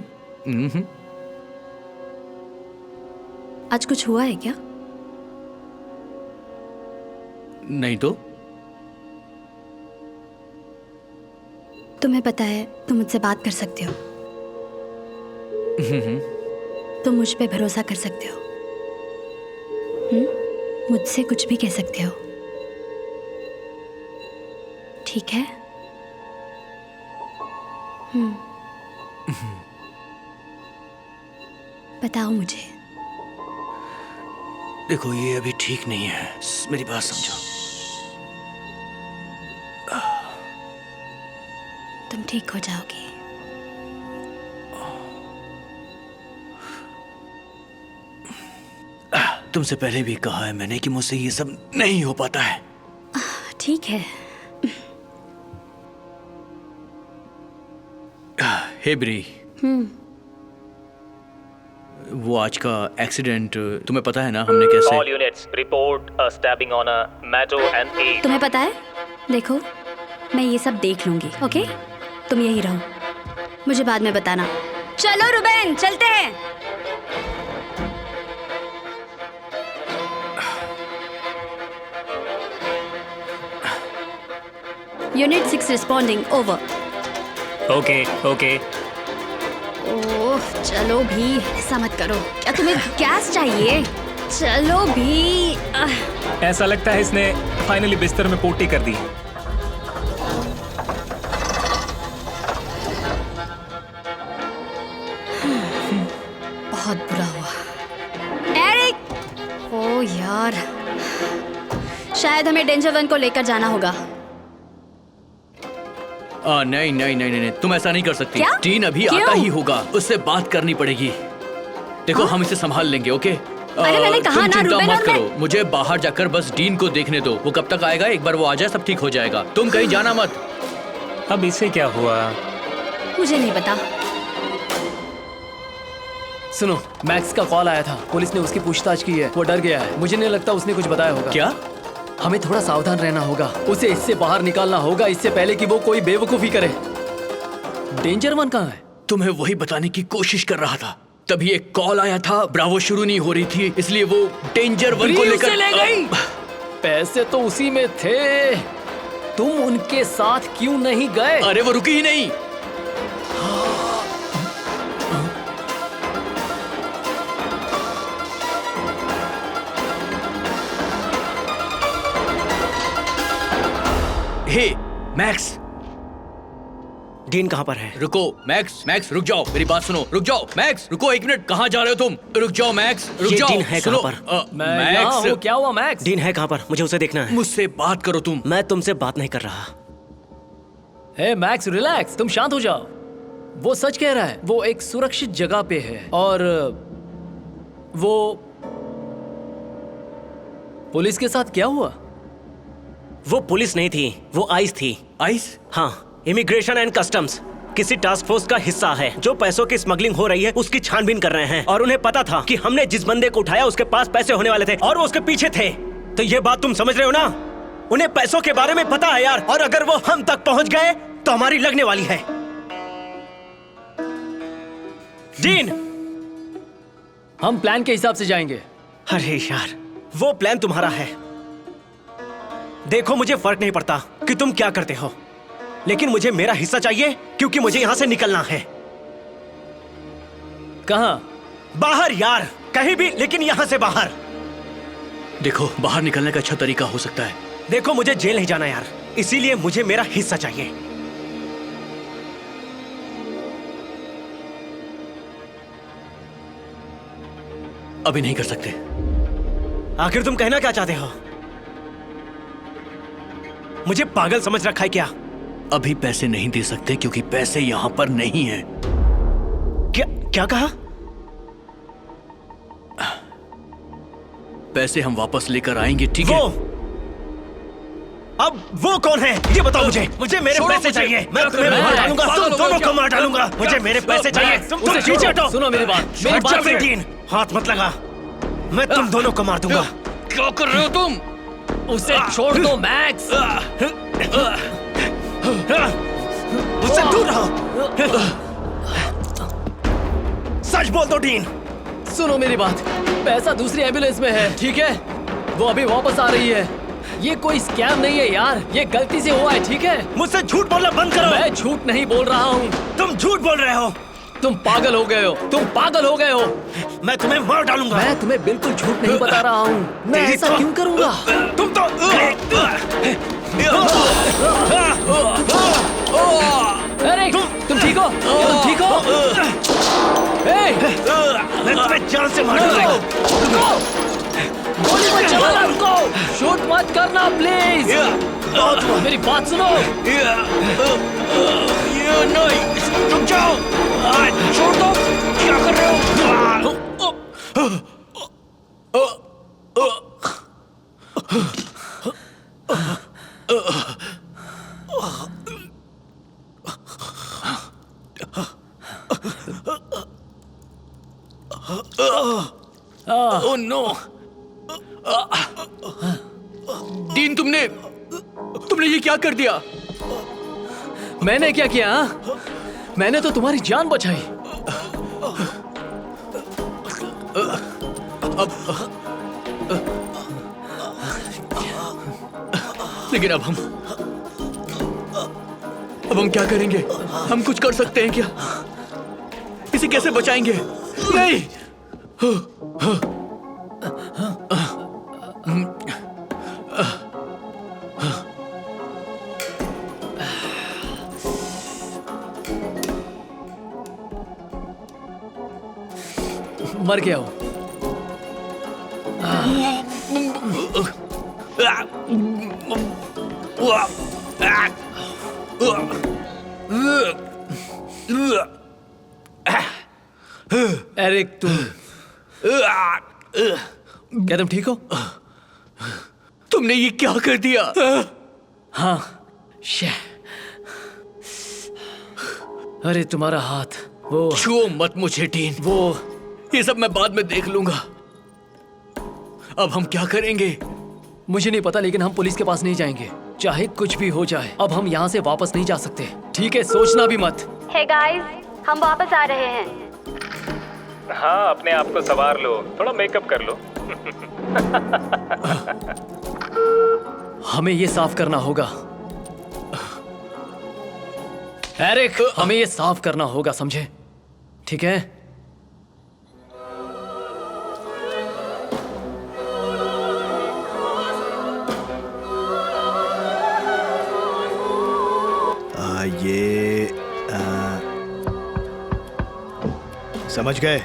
आज कुछ हुआ है क्या? नहीं तो? तुम्हें पता है तुम मुझसे बात कर सकते हो। तुम मुझ पे भरोसा कर सकते हो। मुझसे कुछ भी कह सकते हो, ठीक है? बताओ मुझे। देखो, ये अभी ठीक नहीं है, मेरी बात समझो। तुम ठीक हो जाओगे। तुमसे पहले भी कहा है मैंने कि मुझसे ये सब नहीं हो पाता है। ठीक है। हे ब्री, वो आज का एक्सीडेंट तुम्हें पता है ना? हमने कैसे? All units report a stabbing on a Mato and A. तुम्हें पता है? देखो, मैं ये सब देख लूंगी, ओके? तुम यही रहो, मुझे बाद में बताना। चलो रुबेन, चलते हैं। Unit 6 responding, over. Okay okay. Oh, चलो भी, ऐसा मत करो। क्या तुम्हें गैस चाहिए? चलो भी। ऐसा लगता है इसने फाइनली बिस्तर में पोटी कर दी। बहुत बुरा हुआ। एरिक! ओ यार, शायद हमें डेंजर वन को लेकर जाना होगा। नहीं नहीं नहीं नहीं, तुम ऐसा नहीं कर सकती। क्या? टीन अभी क्यों? आता ही होगा, उससे बात करनी पड़ेगी। देखो, हम इसे संभाल लेंगे, ओके? अरे मैंने कहा तुम ना, चिंता रुबेन मत और करो, मुझे बाहर जाकर बस डीन को देखने दो। वो कब तक आएगा? एक बार वो आ जाए, सब ठीक हो जाएगा। तुम कहीं जाना मत। अब इसे क्या हुआ? मुझे नहीं पता। सुनो, मैक्स का कॉल आया था। पुलिस ने उसकी पूछताछ की है। वो डर गया है। मुझे नहीं लगता उसने कुछ बताया होगा। क्या? हमें थोड़ा सावधान रहना होगा। उसे इससे बाहर निकालना होगा इससे पहले कि वो कोई बेवकूफी करे। डेंजर वन कहाँ है? तुम्हें वही बताने की कोशिश कर रहा था। तभी एक कॉल आया था, ब्रावो शुरू नहीं हो रही थी, इसलिए वो डेंजर वन को लेकर ले गई। पैसे तो उसी में थे, तुम उनके साथ क्यों नहीं गए? अरे वो रुकी ही नहीं। हे मैक्स, डीन कहाँ पर है? रुको मैक्स, मैक्स रुक जाओ, मेरी बात सुनो, रुक जाओ मैक्स, रुको एक मिनट, कहाँ जा रहे हो तुम? रुक जाओ मैक्स, रुक ये जाओ। डीन है सुनो, कहाँ पर? मैं यहाँ हूँ। क्या हुआ मैक्स? डीन है कहाँ पर? मुझे उसे देखना है। मुझसे बात करो तुम। मैं तुमसे बात नहीं कर रहा। हे मैक्स रिलैक्स, तुम शांत हो जाओ। वो सच कह रहा है, वो एक सुरक्षित जगह पे है और वो पुलिस के साथ क्या हुआ? वो पुलिस नहीं थी, वो आइस थी। आइस? हाँ, इमिग्रेशन एंड कस्टम्स किसी टास्क फोर्स का हिस्सा है जो पैसों की स्मगलिंग हो रही है उसकी छानबीन कर रहे हैं। और उन्हें पता था कि हमने जिस बंदे को उठाया उसके पास पैसे होने वाले थे और वो उसके पीछे थे। तो ये बात तुम समझ रहे हो ना? उन्हें पैसों के बारे में पता है यार, और अगर वो हम तक पहुंच गए तो हमारी लगने वाली है। डीन, हम प्लान के हिसाब से जाएंगे। अरे यार, वो प्लान तुम्हारा है। देखो, मुझे फर्क नहीं पड़ता कि तुम क्या करते हो, लेकिन मुझे मेरा हिस्सा चाहिए क्योंकि मुझे यहां से निकलना है। कहां? बाहर यार, कहीं भी, लेकिन यहां से बाहर। देखो, बाहर निकलने का अच्छा तरीका हो सकता है। देखो, मुझे जेल नहीं जाना यार, इसीलिए मुझे मेरा हिस्सा चाहिए। अभी नहीं कर सकते। आखिर तुम कहना क्या चाहते हो? मुझे पागल समझ रखा है क्या? अभी पैसे नहीं दे सकते क्योंकि पैसे यहाँ पर नहीं हैं। क्या क्या कहा? पैसे हम वापस लेकर आएंगे, ठीक है? अब वो कौन है ये बताओ मुझे। मुझे मेरे पैसे चाहिए। मैं तुम्हें मार डालूंगा, तुम दोनों को मार डालूंगा। मुझे मेरे पैसे चाहिए। तुम पीछे हटो। सुनो मेरी बात, मेरी बात सुनो। डीन, हाथ मत लगा, मैं तुम दोनों को मार दूंगा। क्या कर रहे हो तुम? उसे छोड़ दो मैक्स। उससे दूर रहो। सच बोल दो डीन। सुनो मेरी बात, पैसा दूसरी एम्बुलेंस में है, ठीक है? वो अभी वापस आ रही है। ये कोई स्कैम नहीं है यार, ये गलती से हुआ है, ठीक है? मुझसे झूठ बोलना बंद करो। मैं झूठ नहीं बोल रहा हूँ। तुम झूठ बोल रहे हो। तुम पागल हो गए हो, तुम पागल हो गए हो। मैं तुम्हें मार डालूंगा। मैं तुम्हें बिल्कुल झूठ नहीं बता रहा हूँ। मैं ऐसा क्यों करूँगा? तुम तो अरे तुम ठीक हो? तुम ठीक हो? मैं तुम्हें जान से मार दूंगा। गोली मत चलाना, रुको, शूट मत करना प्लीज। मेरी बात सुनो। नहीं, रुक जाओ, छोड़ दो। क्या कर रहे हो? ओह नो, डीन, तुमने ये क्या कर दिया? मैंने क्या किया? मैंने तो तुम्हारी जान बचाई। लेकिन अब हम क्या करेंगे? हम कुछ कर सकते हैं क्या? इसे कैसे बचाएंगे? नहीं। मर गया हूं। एरिक, क्या तुम ठीक हो? तुमने ये क्या कर दिया? हाँ, अरे तुम्हारा हाथ, वो छुओ मत मुझे डीन। वो ये सब मैं बाद में देख लूंगा। अब हम क्या करेंगे? मुझे नहीं पता, लेकिन हम पुलिस के पास नहीं जाएंगे, चाहे कुछ भी हो जाए। अब हम यहाँ से वापस नहीं जा सकते, ठीक है? सोचना भी मत। हे गाइस, हम वापस आ रहे हैं। हाँ, अपने आप को संवार लो, थोड़ा मेकअप कर लो। हमें ये साफ करना होगा एरिक, हमें ये साफ करना होगा, समझे? ठीक है? समझ गए?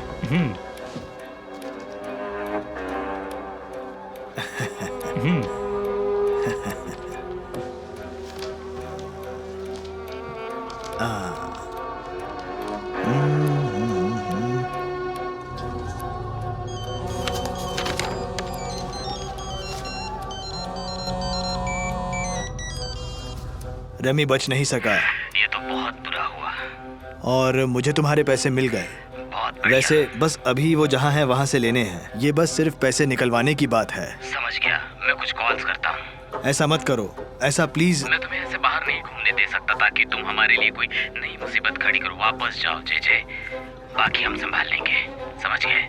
रेमी बच नहीं सका। ये तो बहुत बुरा हुआ। और मुझे तुम्हारे पैसे मिल गए। बहुत बढ़िया। वैसे बस अभी वो जहाँ है वहाँ से लेने हैं। ये बस सिर्फ पैसे निकलवाने की बात है। समझ गया, मैं कुछ कॉल्स करता हूँ। ऐसा मत करो, ऐसा प्लीज। मैं तुम्हें ऐसे बाहर नहीं घूमने दे सकता ताकि तुम हमारे लिए कोई नई मुसीबत खड़ी करो। वापस जाओ जे, बाकी हम संभाल लेंगे, समझ गए?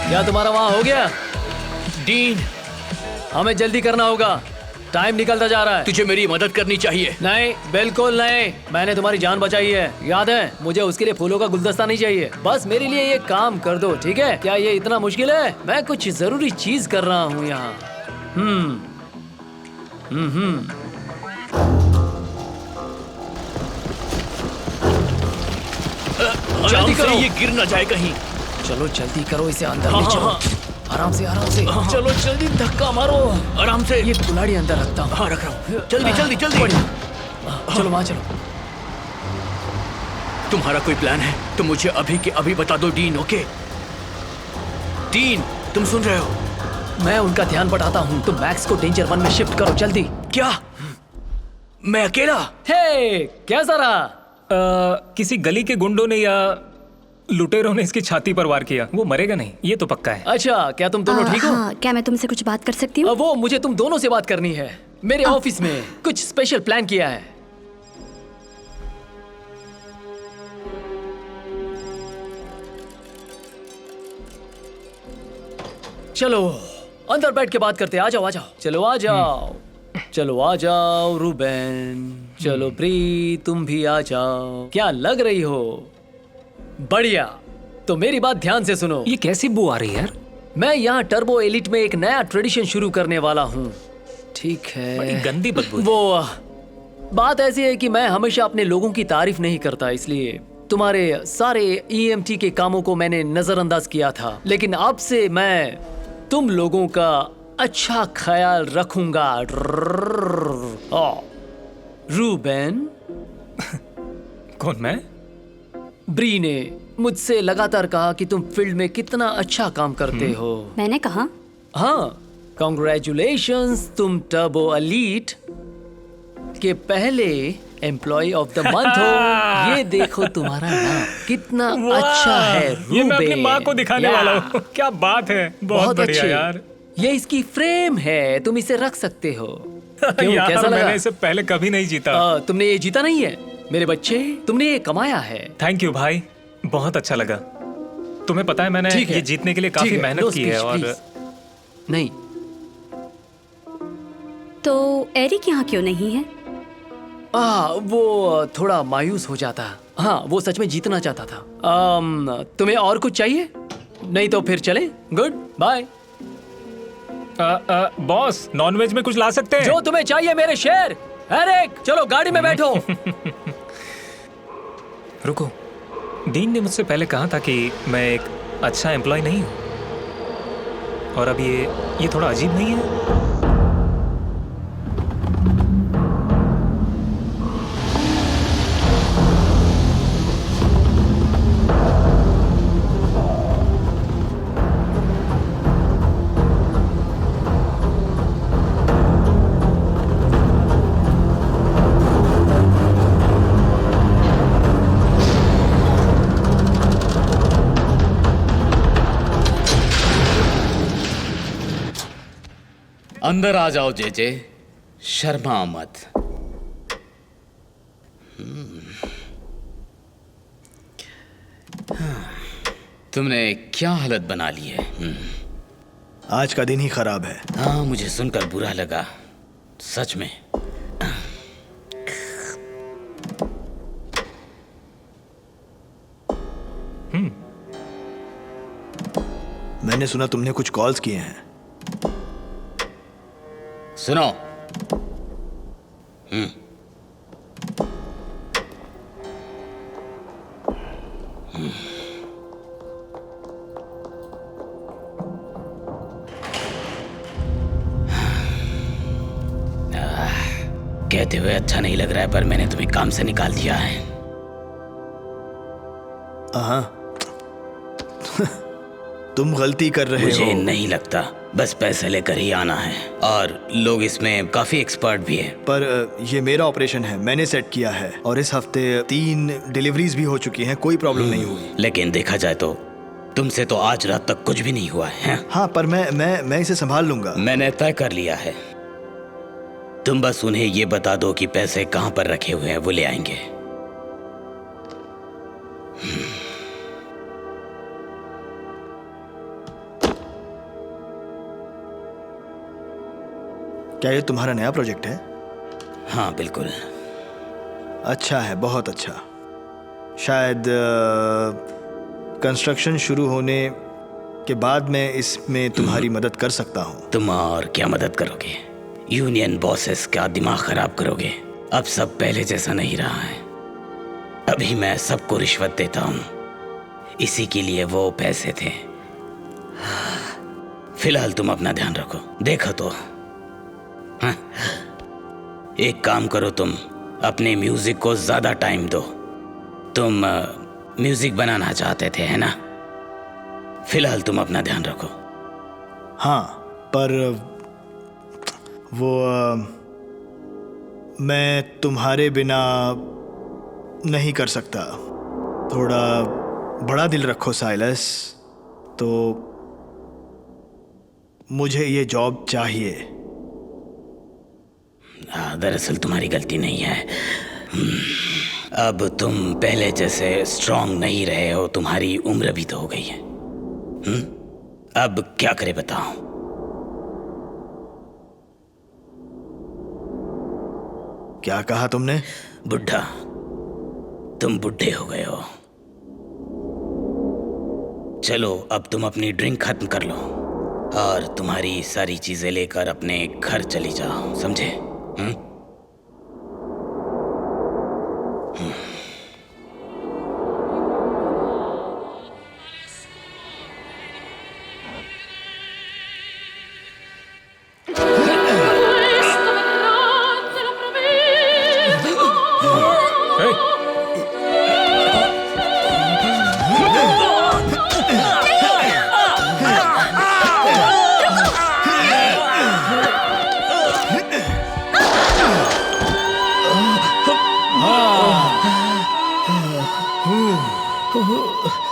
क्या तुम्हारा वहां हो गया? डीन, हमें जल्दी करना होगा, टाइम निकलता जा रहा है। तुझे मेरी मदद करनी चाहिए। नहीं, बिल्कुल नहीं। मैंने तुम्हारी जान बचाई है, याद है? मुझे उसके लिए फूलों का गुलदस्ता नहीं चाहिए। बस मेरे लिए ये काम कर दो, ठीक है? क्या ये इतना मुश्किल है? मैं कुछ जरूरी चीज कर रहा हूँ यहाँ। जल्दी करो। करो, ये गिर ना जाए कहीं। चलो जल्दी करो, इसे अंदर हाँ, ले चलो। हाँ, आराम से, आराम से। चलो जल्दी धक्का मारो, आराम से। ये कुल्हाड़ी अंदर रखता हूँ। हाँ, रख रहा हूँ। जल्दी जल्दी जल्दी। चलो वहाँ चलो। तुम्हारा कोई प्लान है तो मुझे अभी के अभी बता दो डीन, ओके? डीन, तुम सुन रहे हो? मैं उनका ध्यान बढ़ाता हूँ, तुम मैक्स को डेंजर 1 में शिफ्ट करो, जल्दी। क्या? मैं अकेला? हे, कैसा रहा? किसी गली के गुंडों ने या लुटेरों ने इसकी छाती पर वार किया। वो मरेगा नहीं, ये तो पक्का है। अच्छा, क्या तुम दोनों ठीक हो? हाँ, क्या मैं तुमसे कुछ बात कर सकती हूँ? वो मुझे तुम दोनों से बात करनी है। मेरे ऑफिस में कुछ स्पेशल प्लान किया है। चलो अंदर बैठ के बात करते। आ जाओ, आ जाओ। चलो आ जाओ, चलो आ जाओ रूबेन। चलो प्री, तुम भी आ जाओ। क्या लग रही हो? बढ़िया। तो मेरी बात ध्यान से सुनो। ये कैसी बू आ रही है यार? मैं यहाँ टर्बो एलिट में एक नया ट्रेडिशन शुरू करने वाला हूँ, ठीक है? बड़ी गंदी बदबू। वो बात ऐसी है कि मैं हमेशा अपने लोगों की तारीफ नहीं करता, इसलिए तुम्हारे सारे EMT के कामों को मैंने नजरअंदाज किया था, लेकिन अब से मैं तुम लोगों का अच्छा ख्याल रखूंगा। रूबेन। कौन, मैं? ब्री ने मुझसे लगातार कहा कि तुम फील्ड में कितना अच्छा काम करते हो। मैंने कहा? हाँ, कांग्रेचुलेशंस, तुम टर्बो एलीट के पहले एम्प्लॉय ऑफ द मंथ हो। ये देखो तुम्हारा नाम कितना अच्छा है, ये मैं अपनी रूबेन। माँ को दिखाने वाला हूँ। क्या बात है, बहुत बढ़िया अच्छे। यार। ये इसकी फ्रेम है, तुम इसे रख सकते हो। क्यों, यार, कैसा लगा? मैंने इसे पहले कभी नहीं जीता। तुमने ये जीता नहीं है मेरे बच्चे, तुमने ये कमाया है। थैंक यू भाई, बहुत अच्छा लगा। तुम्हें पता है मैंने ठीक है, ये जीतने के लिए ठीक काफी है, मेहनत लो की है। speech, और please। नहीं तो एरिक यहाँ क्यों नहीं है? वो थोड़ा मायूस हो जाता। हाँ, वो सच में जीतना चाहता था। तुम्हें और कुछ चाहिए? नहीं तो फिर चले। Good bye. बॉस, नॉनवेज में कुछ ला सकते हैं? जो तुम्हें चाहिए मेरे शेर। एरिक, चलो गाड़ी में बैठो। रुको, डीन ने मुझसे पहले कहा था कि मैं एक अच्छा एम्प्लॉय नहीं हूँ, और अब ये थोड़ा अजीब नहीं है? अंदर आ जाओ जेजे, शर्मा मत। तुमने क्या हालत बना ली है? आज का दिन ही खराब है। हाँ, मुझे सुनकर बुरा लगा, सच में। मैंने सुना तुमने कुछ कॉल्स किए हैं। सुनो, कहते हुए अच्छा नहीं लग रहा है, पर मैंने तुम्हें काम से निकाल दिया है। हाँ। तुम गलती कर रहे हो। मुझे नहीं लगता, बस पैसे लेकर ही आना है, और लोग इसमें काफी एक्सपर्ट भी हैं। पर ये मेरा ऑपरेशन है, मैंने सेट किया है, और इस हफ्ते 3 डिलीवरीज भी हो चुकी हैं, कोई प्रॉब्लम नहीं हुई। लेकिन देखा जाए तो तुमसे तो आज रात तक कुछ भी नहीं हुआ है। हाँ, पर मैं इसे संभाल लूंगा। मैंने तय कर लिया है। तुम बस उन्हें ये बता दो कि पैसे कहाँ पर रखे हुए हैं, वो ले आएंगे। क्या ये तुम्हारा नया प्रोजेक्ट है? हाँ बिल्कुल। अच्छा है, बहुत अच्छा। शायद कंस्ट्रक्शन शुरू होने के बाद मैं इसमें तुम्हारी मदद कर सकता हूँ। तुम और क्या मदद करोगे? यूनियन बॉसेस का दिमाग खराब करोगे। अब सब पहले जैसा नहीं रहा है। अभी मैं सबको रिश्वत देता हूँ, इसी के लिए वो पैसे थे। फिलहाल तुम अपना ध्यान रखो। देखो तो, हाँ? एक काम करो, तुम अपने म्यूजिक को ज्यादा टाइम दो। तुम म्यूजिक बनाना चाहते थे, है ना? फिलहाल तुम अपना ध्यान रखो। हाँ, पर वो मैं तुम्हारे बिना नहीं कर सकता। थोड़ा बड़ा दिल रखो साइलस। तो मुझे ये जॉब चाहिए। दरअसल तुम्हारी गलती नहीं है। अब तुम पहले जैसे स्ट्रांग नहीं रहे हो, तुम्हारी उम्र भी तो हो गई है। अब क्या करे बताओ? क्या कहा तुमने? बुढ़ा, तुम बुढ़े हो गए हो। चलो अब तुम अपनी ड्रिंक खत्म कर लो और तुम्हारी सारी चीजें लेकर अपने घर चली जाओ, समझे?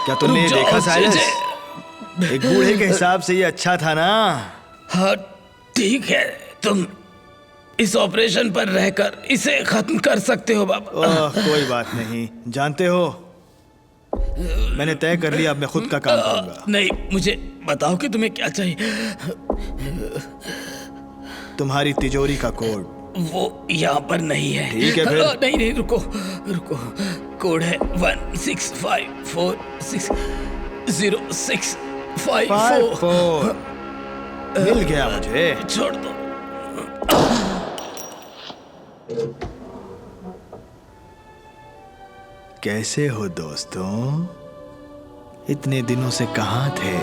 क्या तुमने ये देखा साइलस? एक बूढ़े के हिसाब से ये अच्छा था ना? हाँ ठीक है, तुम इस ऑपरेशन पर रहकर इसे खत्म कर सकते हो बाबा। कोई बात नहीं। जानते हो, मैंने तय कर लिया, अब मैं खुद का काम करूंगा। नहीं, मुझे बताओ कि तुम्हें क्या चाहिए। तुम्हारी तिजोरी का कोड। वो यहाँ पर नहीं है। ठीक है फिर। नहीं, रुको। कोड है 165460654। मिल गया मुझे। छोड़ दो। कैसे हो दोस्तों? इतने दिनों से कहाँ थे?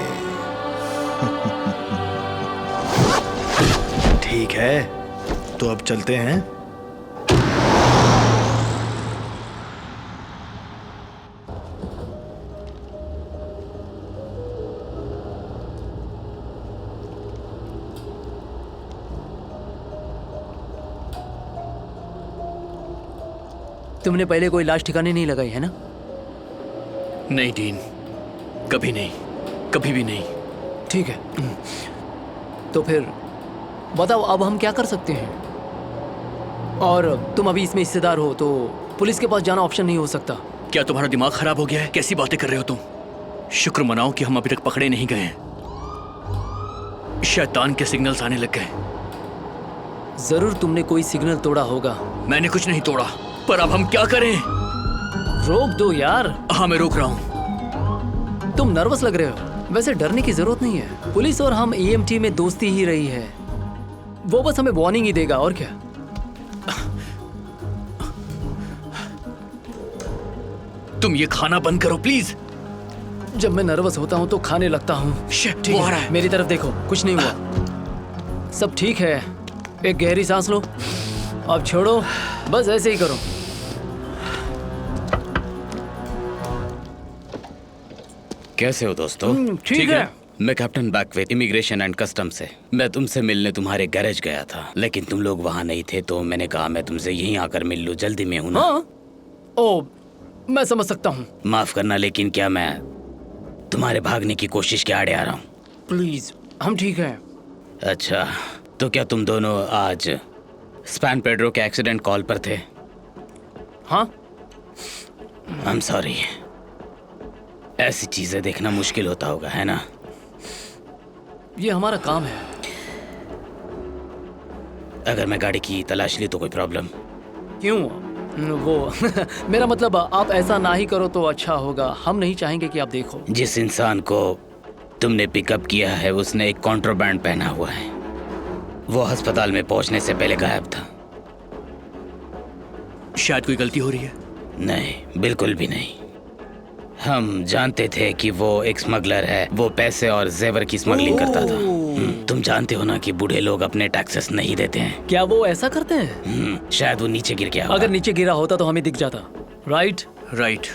ठीक है, तो अब चलते हैं। तुमने पहले कोई लाश ठिकाने नहीं लगाई है ना? नहीं डीन, कभी नहीं, कभी भी नहीं। ठीक है, तो फिर बताओ अब हम क्या कर सकते हैं? और तुम अभी इसमें हिस्सेदार हो तो पुलिस के पास जाना ऑप्शन नहीं हो सकता। क्या तुम्हारा दिमाग खराब हो गया है? कैसी बातें कर रहे हो तुम? शुक्र मनाओ कि हम अभी तक पकड़े नहीं गए हैं। शैतान के सिग्नल्स आने लग गए। जरूर तुमने कोई सिग्नल तोड़ा होगा। मैंने कुछ नहीं तोड़ा, पर अब हम क्या करें? रोक दो यार। हाँ, मैं रोक रहा हूँ। तुम नर्वस लग रहे हो। वैसे डरने की जरूरत नहीं है। पुलिस और हम EMT में दोस्ती ही रही है। वो बस हमें वार्निंग ही देगा, और क्या। तुम ये खाना बंद करो प्लीज। जब मैं नर्वस होता हूँ तो खाने लगता हूँ। वो आ रहा है। मेरी तरफ देखो, कुछ नहीं हुआ, सब ठीक है। एक गहरी सांस लो, अब छोड़ो, बस ऐसे ही करो। कैसे हो दोस्तों? ठीक है। मैं कैप्टन बैकवेट, इमिग्रेशन एंड कस्टम से। मैं तुमसे मिलने तुम्हारे गैरेज गया था, लेकिन तुम लोग वहाँ नहीं थे, तो मैंने कहा मैं तुमसे यहीं आकर मिल लूं। जल्दी में हूँ ना? हाँ, ओ, मैं समझ सकता हूँ। माफ करना, लेकिन क्या मैं तुम्हारे भागने की कोशिश के आड़े आ रहा हूँ? प्लीज, हम ठीक हैं। अच्छा, तो क्या तुम दोनों आज स्पैन पेड्रो के एक्सीडेंट कॉल पर थे? हाँ। आई एम सॉरी, ऐसी चीजें देखना मुश्किल होता होगा, है ना? ये हमारा काम है। अगर मैं गाड़ी की तलाश ली तो कोई प्रॉब्लम? क्यों? वो मेरा मतलब, आप ऐसा ना ही करो तो अच्छा होगा। हम नहीं चाहेंगे कि आप देखो। जिस इंसान को तुमने पिकअप किया है उसने एक कॉन्ट्रोबैंड पहना हुआ है। वो अस्पताल में पहुंचने से पहले गायब था। शायद कोई गलती हो रही है। नहीं, बिल्कुल भी नहीं। हम जानते थे कि वो एक स्मगलर है। वो पैसे और जेवर की स्मगलिंग करता था। तुम जानते हो ना कि बूढ़े लोग अपने टैक्सेस नहीं देते हैं। क्या वो ऐसा करते हैं? शायद वो नीचे गिर गया होगा। अगर नीचे गिरा होता तो हमें दिख जाता। राइट? राइट।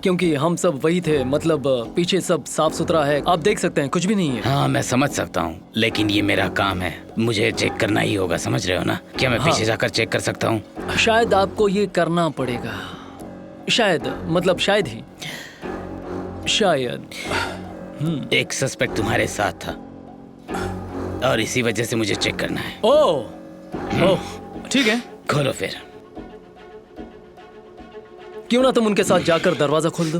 क्योंकि हम सब वही थे, मतलब पीछे सब साफ सुथरा है, आप देख सकते हैं, कुछ भी नहीं है। हाँ, मैं समझ सकता हूँ, लेकिन ये मेरा काम है, मुझे चेक करना ही होगा, समझ रहे हो ना? क्या मैं पीछे जाकर चेक कर सकता हूँ? शायद आपको ये करना पड़ेगा। शायद, मतलब शायद ही, शायद। एक सस्पेक्ट तुम्हारे साथ था और इसी वजह से मुझे चेक करना है। ओह, ठीक है, खोलो फिर। क्यों ना तुम उनके साथ जाकर दरवाजा खोल दो।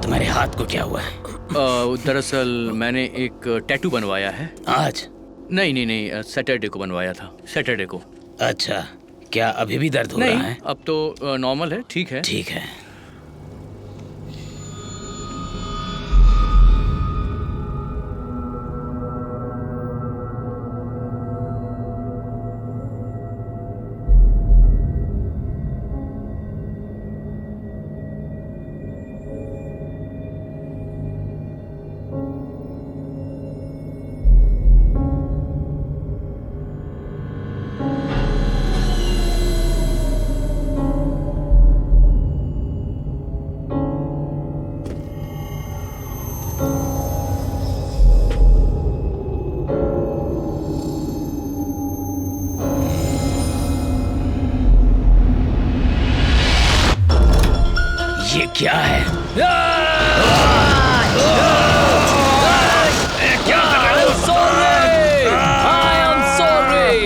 तुम्हारे हाथ को क्या हुआ है? दरअसल मैंने एक टैटू बनवाया है। आज? नहीं, सैटरडे को बनवाया था, सैटरडे को। अच्छा, क्या अभी भी दर्द हो रहा है? अब तो नॉर्मल है, ठीक है। ठीक है। ये क्या है? क्या कर रहे हो? I am sorry.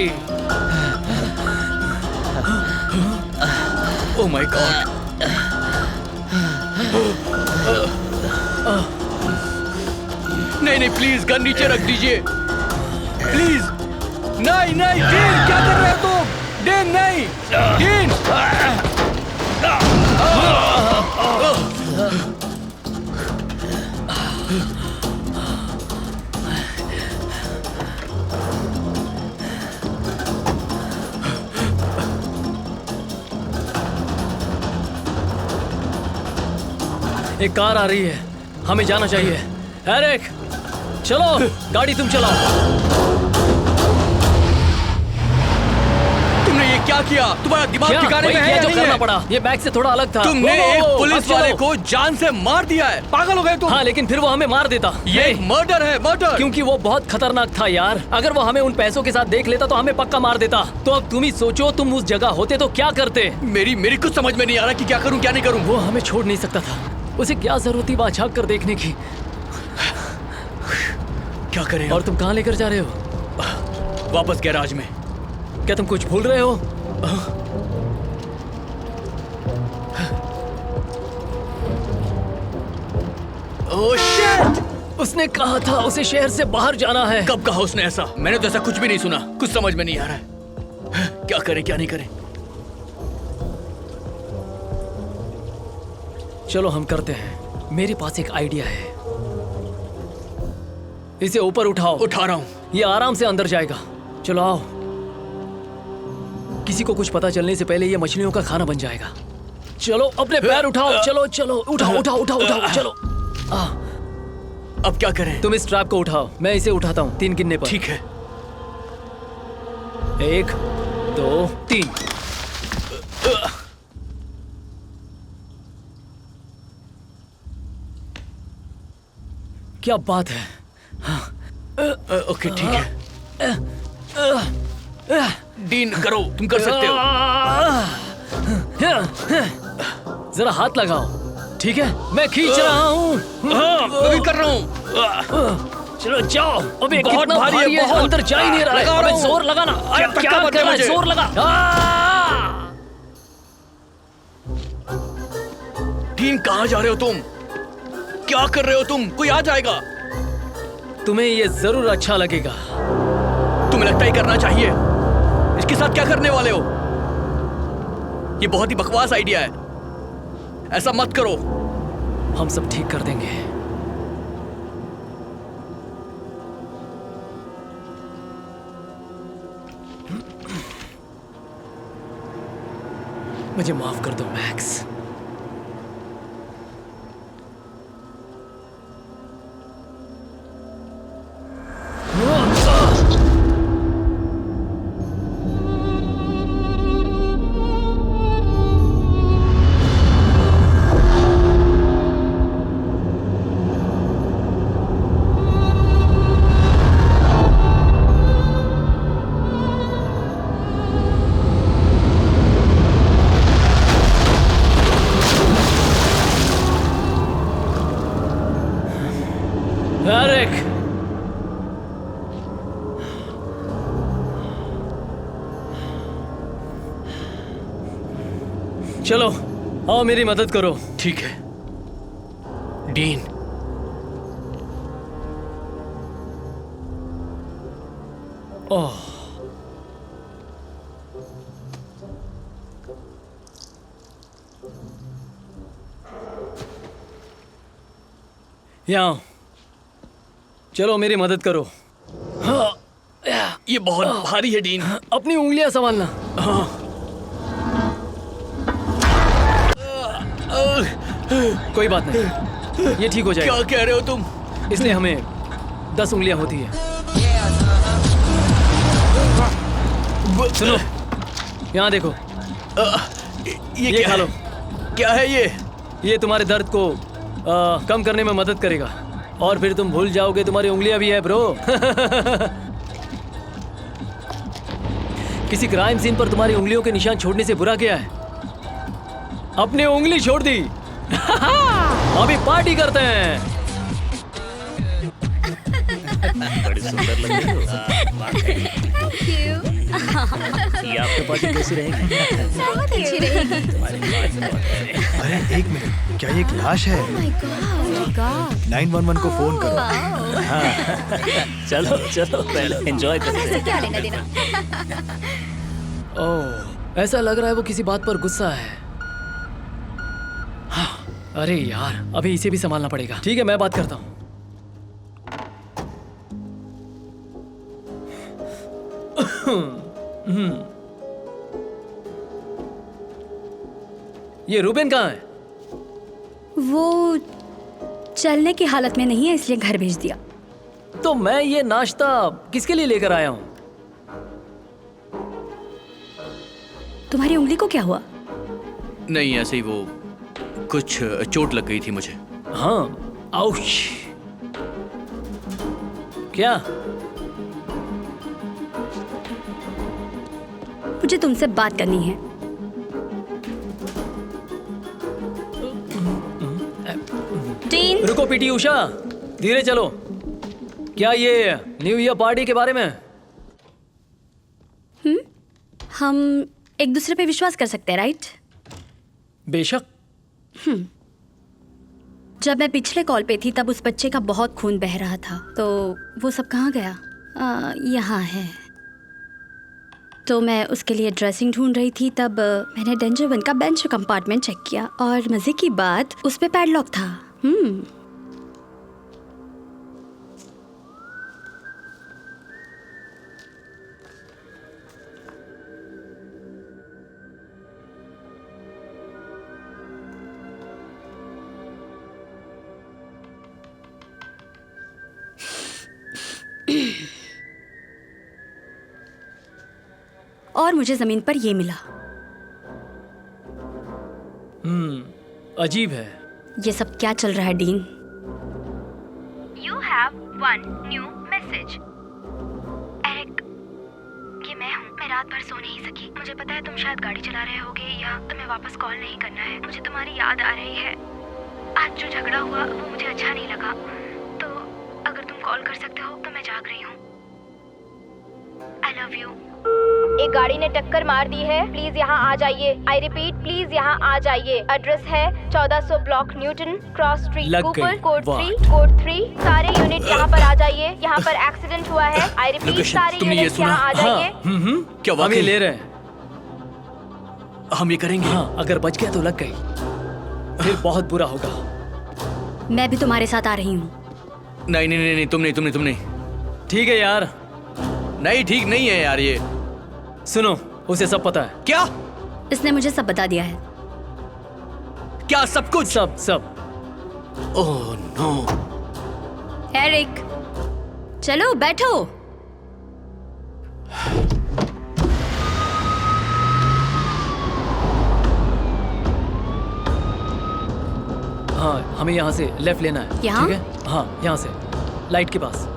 Oh my God. नहीं, प्लीज गन नीचे रख दीजिए, प्लीज। नहीं, डीन, क्या कर रहे हो तुम? डीन, नहीं, डीन। एक कार आ रही है, हमें जाना चाहिए। एरिक, चलो, गाड़ी तुम चलाओ। तुमने ये क्या किया? तुम्हारा दिमाग क्या? ठिकाने में वही है किया या जो नहीं करना है? पड़ा। ये बैग से थोड़ा अलग था। तुमने एक पुलिस अब चलो। वाले को जान से मार दिया है। पागल हो गए तुम। हाँ, लेकिन फिर वो हमें मार देता। ये एक मर्डर है, मर्डर। क्योंकि वो बहुत खतरनाक था यार। अगर वो हमें उन पैसों के साथ देख लेता तो हमें पक्का मार देता। तो अब तुम ही सोचो, तुम उस जगह होते तो क्या करते? मेरी कुछ समझ में नहीं आ रहा कि क्या करूं क्या नहीं करूं। वो हमें छोड़ नहीं सकता था। उसे क्या जरूरत थी वहां झांक कर देखने की? क्या करें? और तुम कहाँ लेकर जा रहे हो? वापस गैराज में। क्या तुम कुछ भूल रहे हो? Oh shit! उसने कहा था उसे शहर से बाहर जाना है। कब कहा उसने ऐसा? मैंने तो ऐसा कुछ भी नहीं सुना। कुछ समझ में नहीं आ रहा है। क्या करें क्या नहीं करें? चलो हम करते हैं। मेरे पास एक आइडिया है। इसे ऊपर उठाओ। उठा रहा हूं। ये आराम से अंदर जाएगा। चलो आओ। किसी को कुछ पता चलने से पहले ये मछलियों का खाना बन जाएगा। चलो अपने पैर उठाओ। चलो चलो उठाओ उठाओ उठाओ उठाओ। चलो। अब क्या करें? तुम इस ट्रैप को उठाओ, मैं इसे उठाता हूँ 3 गिनने पर। ठीक है। 1 2 3। क्या बात है। ओके ठीक है। डीन करो, तुम कर सकते हो। जरा हाथ लगाओ। ठीक है, मैं खींच रहा हूँ। मैं भी कर रहा हूँ। चलो जाओ। अबे बहुत कितना भारी है, बहुत। अंदर जा ही नहीं रहा है। लगा रहा अबे हूँ। जोर लगाना। अरे धक्का क्या मत दे कर रहा है? मुझे। जोर लगा। डीन कहाँ जा रहे हो तुम? क्या कर रहे हो तुम? कोई आ जाएगा। तुम्हें ये जरूर अच्छा लगेगा। तुम्हें लगता ही करना चाहिए। इसके साथ क्या करने वाले हो? ये बहुत ही बकवास आइडिया है। ऐसा मत करो। हम सब ठीक कर देंगे। मुझे माफ कर दो मैक्स। एरिक, चलो आओ मेरी मदद करो। ठीक है। डीन, ओह, यहाँ आओ। चलो मेरी मदद करो। हाँ, ये बहुत भारी है डीन। अपनी उंगलियां संभालना। कोई बात नहीं, ये ठीक हो जाएगा। क्या कह रहे हो तुम? इसलिए हमें 10 उंगलियां होती है। सुनो, यहाँ देखो। ये खा लो। क्या है ये? ये तुम्हारे दर्द को कम करने में मदद करेगा और फिर तुम भूल जाओगे तुम्हारी उंगलियां भी है ब्रो। किसी क्राइम सीन पर तुम्हारी उंगलियों के निशान छोड़ने से बुरा क्या है? अपनी उंगली छोड़ दी। अभी पार्टी करते हैं। बड़ी सुंदर लग रही हो। ये आपकी पार्टी कैसी रहेगी? बहुत अच्छी रहेगी। अरे एक मिनट, क्या ये एक लाश है? 911 को फोन करो। चलो चलो पहले एंजॉय करते हैं। क्या लेना देना? ओह, ऐसा लग रहा है वो किसी बात पर गुस्सा है। हाँ, अरे यार, अभी इसे भी संभालना पड़ेगा। ठीक है, मैं बात करता हूँ। ये रूबेन कहाँ है? वो चलने की हालत में नहीं है, इसलिए घर भेज दिया। तो मैं ये नाश्ता किसके लिए लेकर आया हूँ? तुम्हारी उंगली को क्या हुआ? नहीं, ऐसे ही वो कुछ चोट लग गई थी मुझे। हाँ, आउच। क्या? मुझे तुमसे बात करनी है। डीन, रुको पीटी उषा, धीरे चलो। क्या ये न्यू ईयर पार्टी के बारे में? हम एक दूसरे पे विश्वास कर सकते हैं, राइट? बेशक। जब मैं पिछले कॉल पे थी तब उस बच्चे का बहुत खून बह रहा था, तो वो सब कहाँ गया? यहाँ है। तो मैं उसके लिए ड्रेसिंग ढूंढ रही थी, तब मैंने डेंजर 1 का बेंच कंपार्टमेंट चेक किया और मजे की बात, उस पे पैडलॉक था। और मुझे जमीन पर ये मिला। अजीब है। ये सब क्या चल रहा है Dean? You have one new message. Eric, ये मैं हूँ। मैं रात भर सो नहीं सकी। मुझे पता है तुम शायद गाड़ी चला रहे होगे या तुम्हें वापस कॉल नहीं करना है। मुझे तुम्हारी याद आ रही है। आज जो झगड़ा हुआ वो मुझे अच्छा नहीं लगा। तो अगर तुम कॉल कर सकते हो तो मैं जाग रही हूँ। I love you. एक गाड़ी ने टक्कर मार दी है, प्लीज यहाँ आ जाइए। आई रिपीट, प्लीज यहाँ आ जाइए। एड्रेस है 1400 block Newton cross street, Cooper, code 3। सारे यूनिट यहाँ पर आ जाइए। यहाँ पर एक्सीडेंट हुआ है। आई रिपीट, सारे यूनिट यहाँ आ जाइए। क्या हम वाकई ये ले रहे हैं? हम ये करेंगे? हाँ, अगर बच गया तो लग गई, फिर बहुत बुरा होगा। मैं भी तुम्हारे साथ आ रही हूँ। नहीं नहीं नहीं, तुम नहीं। ठीक है यार। नहीं, ठीक नहीं है यार ये। सुनो, उसे सब पता है। क्या? इसने मुझे सब बता दिया है। क्या सब कुछ? सब। Oh no. एरिक, चलो बैठो। हाँ, हमें यहाँ से लेफ्ट लेना है। यहाँ? ठीक है? हाँ, यहाँ से लाइट के पास।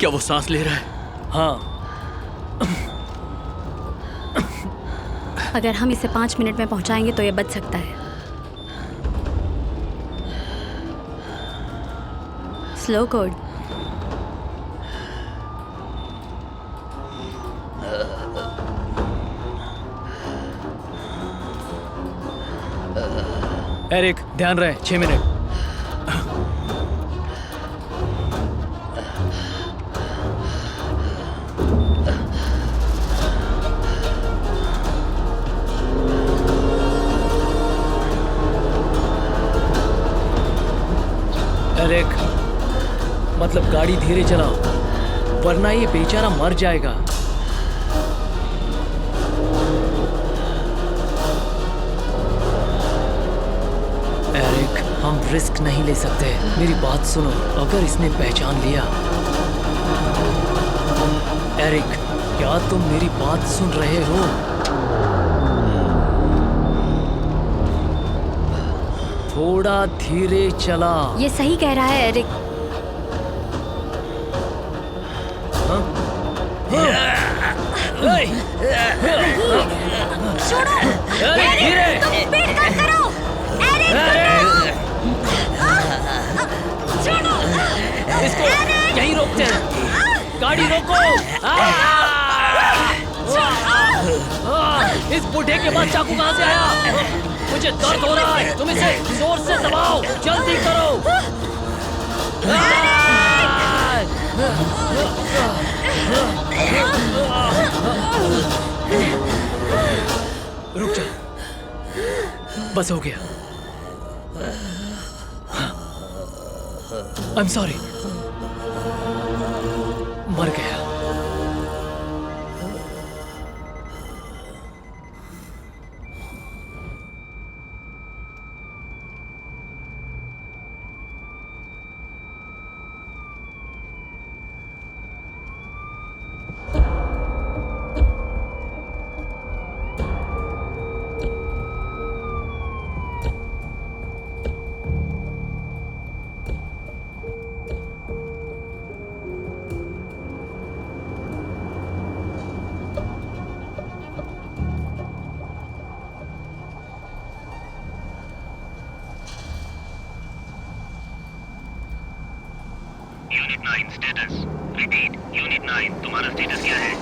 क्या वो सांस ले रहा है? हाँ। अगर हम इसे 5 मिनट में पहुंचाएंगे तो ये बच सकता है। Slow code. एरिक, ध्यान रहे, 6 मिनट। एरिक, मतलब गाड़ी धीरे चलाओ, वरना ये बेचारा मर जाएगा। एरिक, हम रिस्क नहीं ले सकते। मेरी बात सुनो, अगर इसने पहचान लिया। एरिक, क्या तुम मेरी बात सुन रहे हो? थोड़ा धीरे चला। ये सही कह रहा है एरिक। हाँ? हाँ? गाड़ी रोको। इस बूढ़े के पास चाकू कहाँ से आया? मुझे दर्द हो रहा है, तुम इसे जोर से दबाओ, जल्दी करो। रुक जा, बस हो गया। आई एम सॉरी, मर गया। Unit 9 status. रिपीट, यूनिट 9 तुम्हारा स्टेटस क्या है?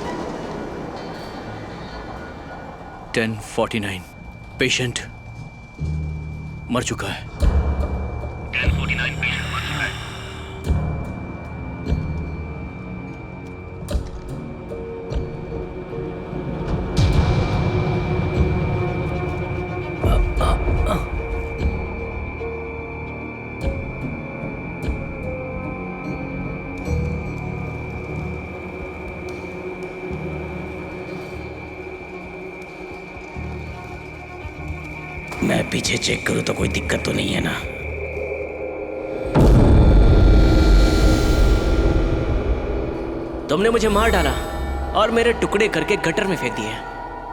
1049 पेशेंट मर चुका है। 1049 पेशेंट मर चुका है। मैं पीछे चेक करूं तो कोई दिक्कत तो नहीं है ना? तुमने मुझे मार डाला और मेरे टुकड़े करके गटर में फेंक दिए।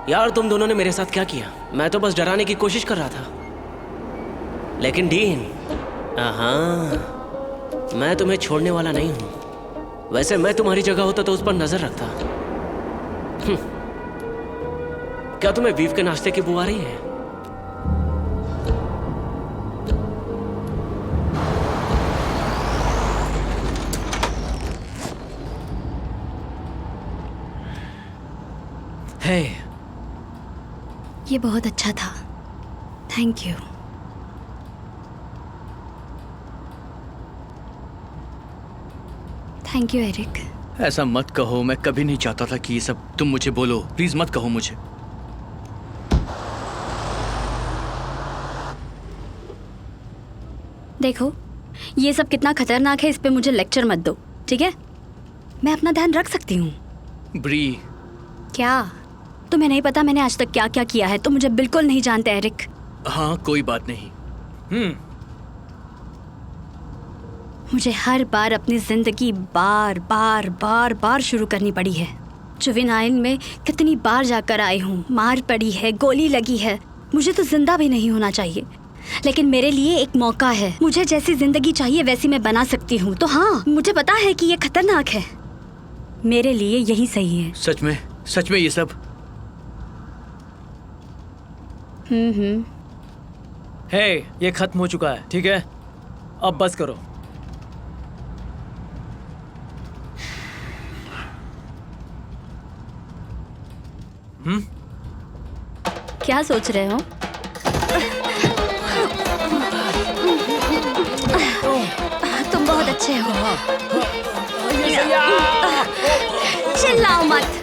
यार तुम दोनों ने मेरे साथ क्या किया? मैं तो बस डराने की कोशिश कर रहा था। लेकिन डीन, हाँ, मैं तुम्हें छोड़ने वाला नहीं हूं। वैसे मैं तुम्हारी जगह होता तो उस पर नजर रखता। क्या तुम्हें बीफ के नाश्ते की बू आ रही है? Hey. ये बहुत अच्छा था, thank you. Thank you Eric. ऐसा मत कहो, मैं कभी नहीं चाहता था कि ये सब तुम मुझे बोलो। प्लीज मत कहो मुझे। देखो, ये सब कितना खतरनाक है, इस पे मुझे लेक्चर मत दो, ठीक है? मैं अपना ध्यान रख सकती हूँ। ब्री। क्या तुम्हें नहीं पता मैंने आज तक क्या क्या किया है? तुम मुझे बिल्कुल नहीं जानते एरिक। हाँ, कोई बात नहीं। मुझे हर बार अपनी जिंदगी बार बार बार बार शुरू करनी पड़ी है। जुवेनाइल में कितनी बार जाकर आई हूँ, मार पड़ी है, गोली लगी है। मुझे तो जिंदा भी नहीं होना चाहिए, लेकिन मेरे लिए एक मौका है। मुझे जैसी जिंदगी चाहिए वैसी मैं बना सकती हूँ। तो हाँ, मुझे पता है कि ये खतरनाक है, मेरे लिए यही सही है। सच में ये सब? हे, ये खत्म हो चुका है, ठीक है? अब बस करो। क्या सोच रहे हो? तुम बहुत अच्छे हो। चिल्लाओ मत।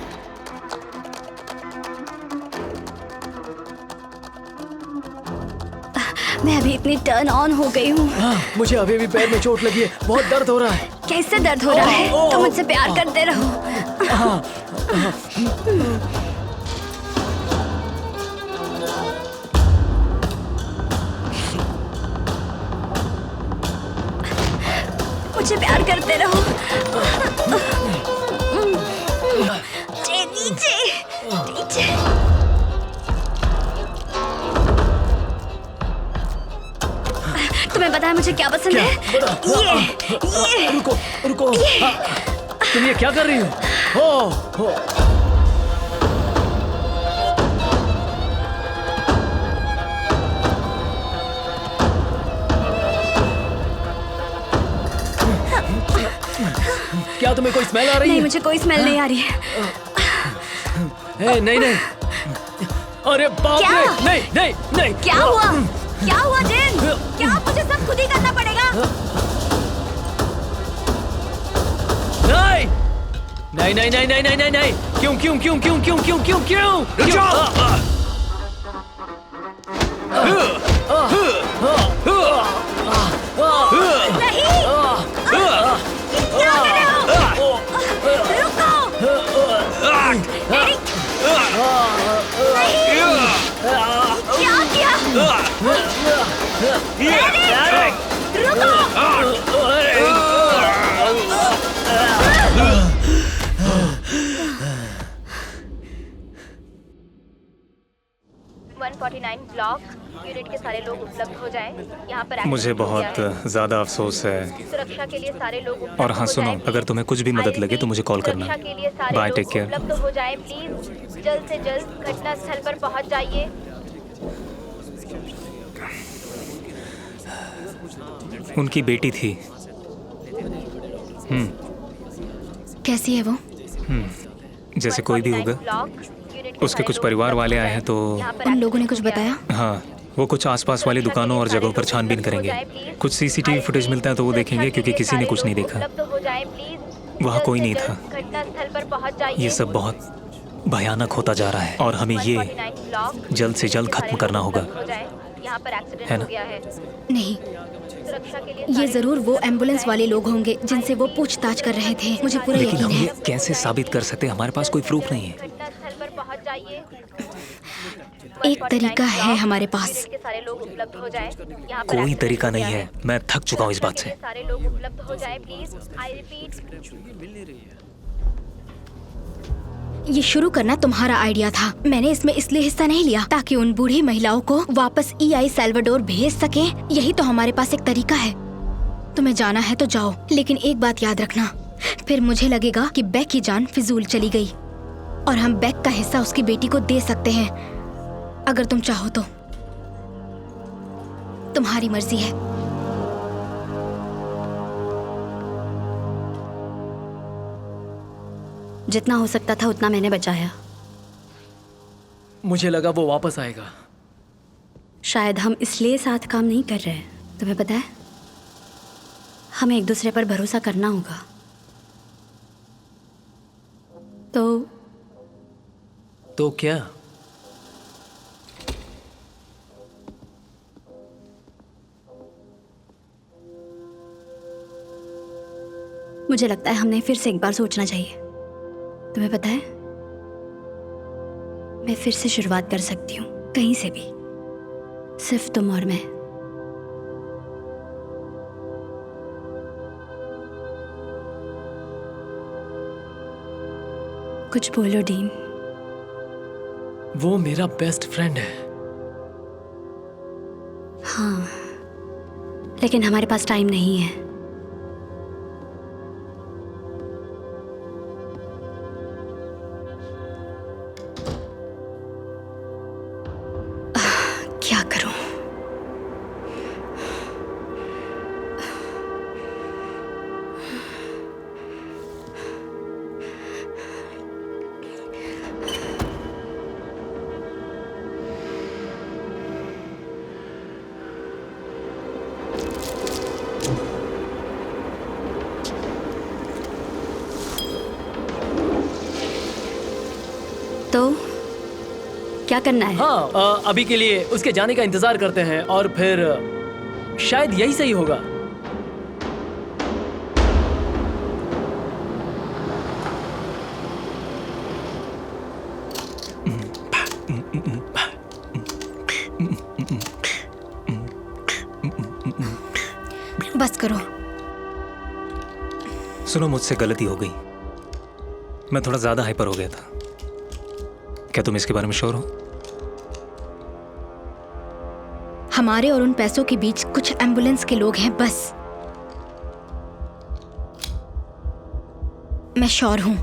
मैं अभी इतनी टर्न ऑन हो गई हूँ। मुझे अभी भी पैर में चोट लगी है, बहुत दर्द हो रहा है। कैसे दर्द हो रहा है? तुम मुझसे प्यार करते रहो। मुझे प्यार करते रहो। नीचे नीचे। तुम्हें पता है मुझे क्या पसंद है? ये रुको। तुम ये क्या कर रही हो? क्या क्या तुम्हें कोई स्मेल आ रही नहीं, है? मुझे कोई स्मेल नहीं आ रही है। नहीं नहीं, अरे बाप क्या? रे, नहीं नहीं नहीं। क्या हुआ? क्या हुआ जिन? क्या मुझे सब खुद ही करना पड़ेगा? नहीं नहीं नहीं नहीं नहीं नहीं नहीं नहीं, क्यों क्यों क्यों क्यों क्यों क्यों क्यों क्यों? नहीं! क्या कर रहे हो? रुको! एरिक! नहीं! क्या किया? एरिक! रुको! 149 ब्लॉक यूनिट के सारे लोग उपलब्ध हो जाएं। यहाँ पर मुझे बहुत ज़्यादा अफसोस है। सुरक्षा के लिए सारे लोग उपलब्ध और हाँ हो सुनो, जाएं। अगर तुम्हें कुछ भी मदद लगे तो मुझे कॉल करना। सुरक्षा के लिए सारे बाय, लोग टेक केयर। उपलब्ध हो जाएं प्लीज। जल्द से जल्द घटना स्थल पर पहुँच जाइए। उनकी बेटी थी। कैसी है वो? जैसे कोई भी होगा। उसके कुछ परिवार वाले आए हैं तो उन लोगों ने कुछ बताया? हाँ, वो कुछ आसपास वाली दुकानों और जगहों पर छानबीन करेंगे। कुछ सीसीटीवी फुटेज मिलता है तो वो देखेंगे, क्योंकि किसी ने कुछ नहीं देखा। वहाँ कोई नहीं था। घटना स्थल पर पहुँच जाइए। ये सब बहुत भयानक होता जा रहा है और हमें ये जल्द से जल्द खत्म करना होगा, यहाँ पर एक्सीडेंट है ना? हो गया है। नहीं, सुरक्षा के लिए ये जरूर वो एम्बुलेंस वाले लोग होंगे जिनसे वो पूछताछ कर रहे थे। मुझे पूरा लेकिन यकीन हम है। ये कैसे साबित कर सकते हैं? हमारे पास कोई प्रूफ नहीं है। घटना स्थल पर पहुँच जाइए। एक तरीका है हमारे पास। यूनिट के सारे लोग उपलब्ध हो जाएं। यहाँ पर कोई एक्सीडेंट तरीका हो नहीं गया है। मैं थक चुका हूँ इस बात से। सारे लोग उपलब्ध हो जाएं प्लीज। I repeat. ये शुरू करना तुम्हारा आइडिया था। मैंने इसमें इसलिए हिस्सा नहीं लिया ताकि उन बूढ़ी महिलाओं को वापस EI सैल्वाडोर भेज सके। यही तो हमारे पास एक तरीका है। तुम्हें जाना है तो जाओ, लेकिन एक बात याद रखना, फिर मुझे लगेगा कि बेक की जान फिजूल चली गई और हम बेक का हिस्सा उसकी बेटी को दे सकते हैं। अगर तुम चाहो तो। तुम्हारी मर्जी है। जितना हो सकता था उतना मैंने बचाया। मुझे लगा वो वापस आएगा। शायद हम इसलिए साथ काम नहीं कर रहे हैं। तुम्हें पता है, हमें एक दूसरे पर भरोसा करना होगा। तो क्या? मुझे लगता है हमें फिर से एक बार सोचना चाहिए। तुम्हें पता है, मैं फिर से शुरुआत कर सकती हूँ, कहीं से भी, सिर्फ तुम और मैं। कुछ बोलो डीन। वो मेरा बेस्ट फ्रेंड है। हाँ, लेकिन हमारे पास टाइम नहीं है। क्या करूं? तो क्या करना है? हाँ, अभी के लिए उसके जाने का इंतजार करते हैं और फिर शायद यही सही होगा। बस करो। सुनो, मुझसे गलती हो गई। मैं थोड़ा ज्यादा हाइपर हो गया था। क्या तुम इसके बारे में श्योर हो? हमारे और उन पैसों के बीच कुछ एम्बुलेंस के लोग हैं, बस। मैं श्योर हूं।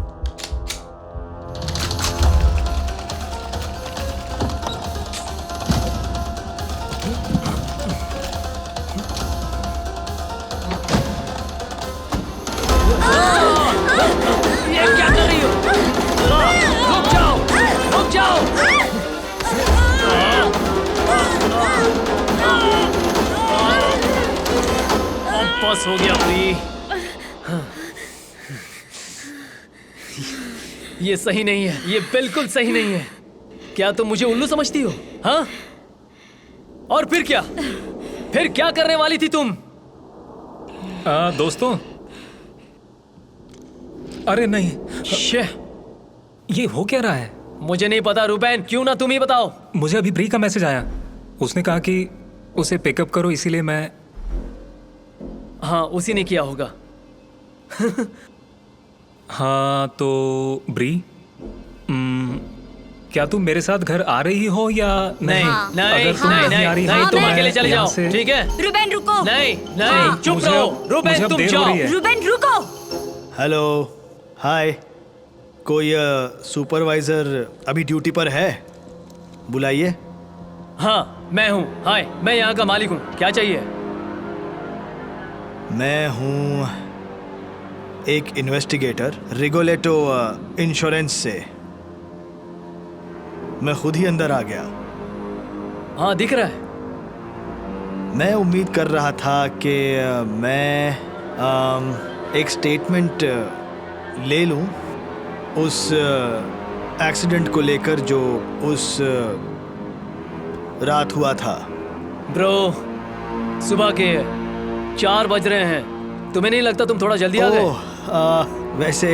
हो गया प्री। ये सही नहीं है, ये बिल्कुल सही नहीं है। क्या तुम मुझे उल्लू समझती हो? हाँ? और फिर क्या? फिर क्या करने वाली थी तुम? दोस्तों, अरे नहीं, ये हो क्या रहा है? मुझे नहीं पता रूबेन, क्यों ना तुम ही बताओ। मुझे अभी ब्री का मैसेज आया, उसने कहा कि उसे पिकअप करो, इसीलिए मैं। हाँ, उसी ने किया होगा। हाँ तो ब्री, क्या तुम मेरे साथ घर आ रही हो या नहीं? नहीं, अगर तुम नहीं आ रही हो तो तुम मैं अकेले चले यहाँ जाओ, से- ठीक है? रूबेन रुको। नहीं, चुप रहो। रूबेन तुम जाओ। रूबेन रुको। हेलो, हाय। कोई सुपरवाइजर अभी ड्यूटी पर है? बुलाइए। हाँ, मैं हूँ। हाय, मैं यहाँ का मालिक हूँ। क्या चाहिए? मैं हूँ एक इन्वेस्टिगेटर रिगोलेटो इंश्योरेंस से। मैं खुद ही अंदर आ गया। हाँ, दिख रहा है। मैं उम्मीद कर रहा था कि मैं एक स्टेटमेंट ले लूं उस एक्सीडेंट को लेकर जो उस रात हुआ था। ब्रो, सुबह के 4 बज रहे हैं। तुम्हें नहीं लगता तुम थोड़ा जल्दी आ गए? वैसे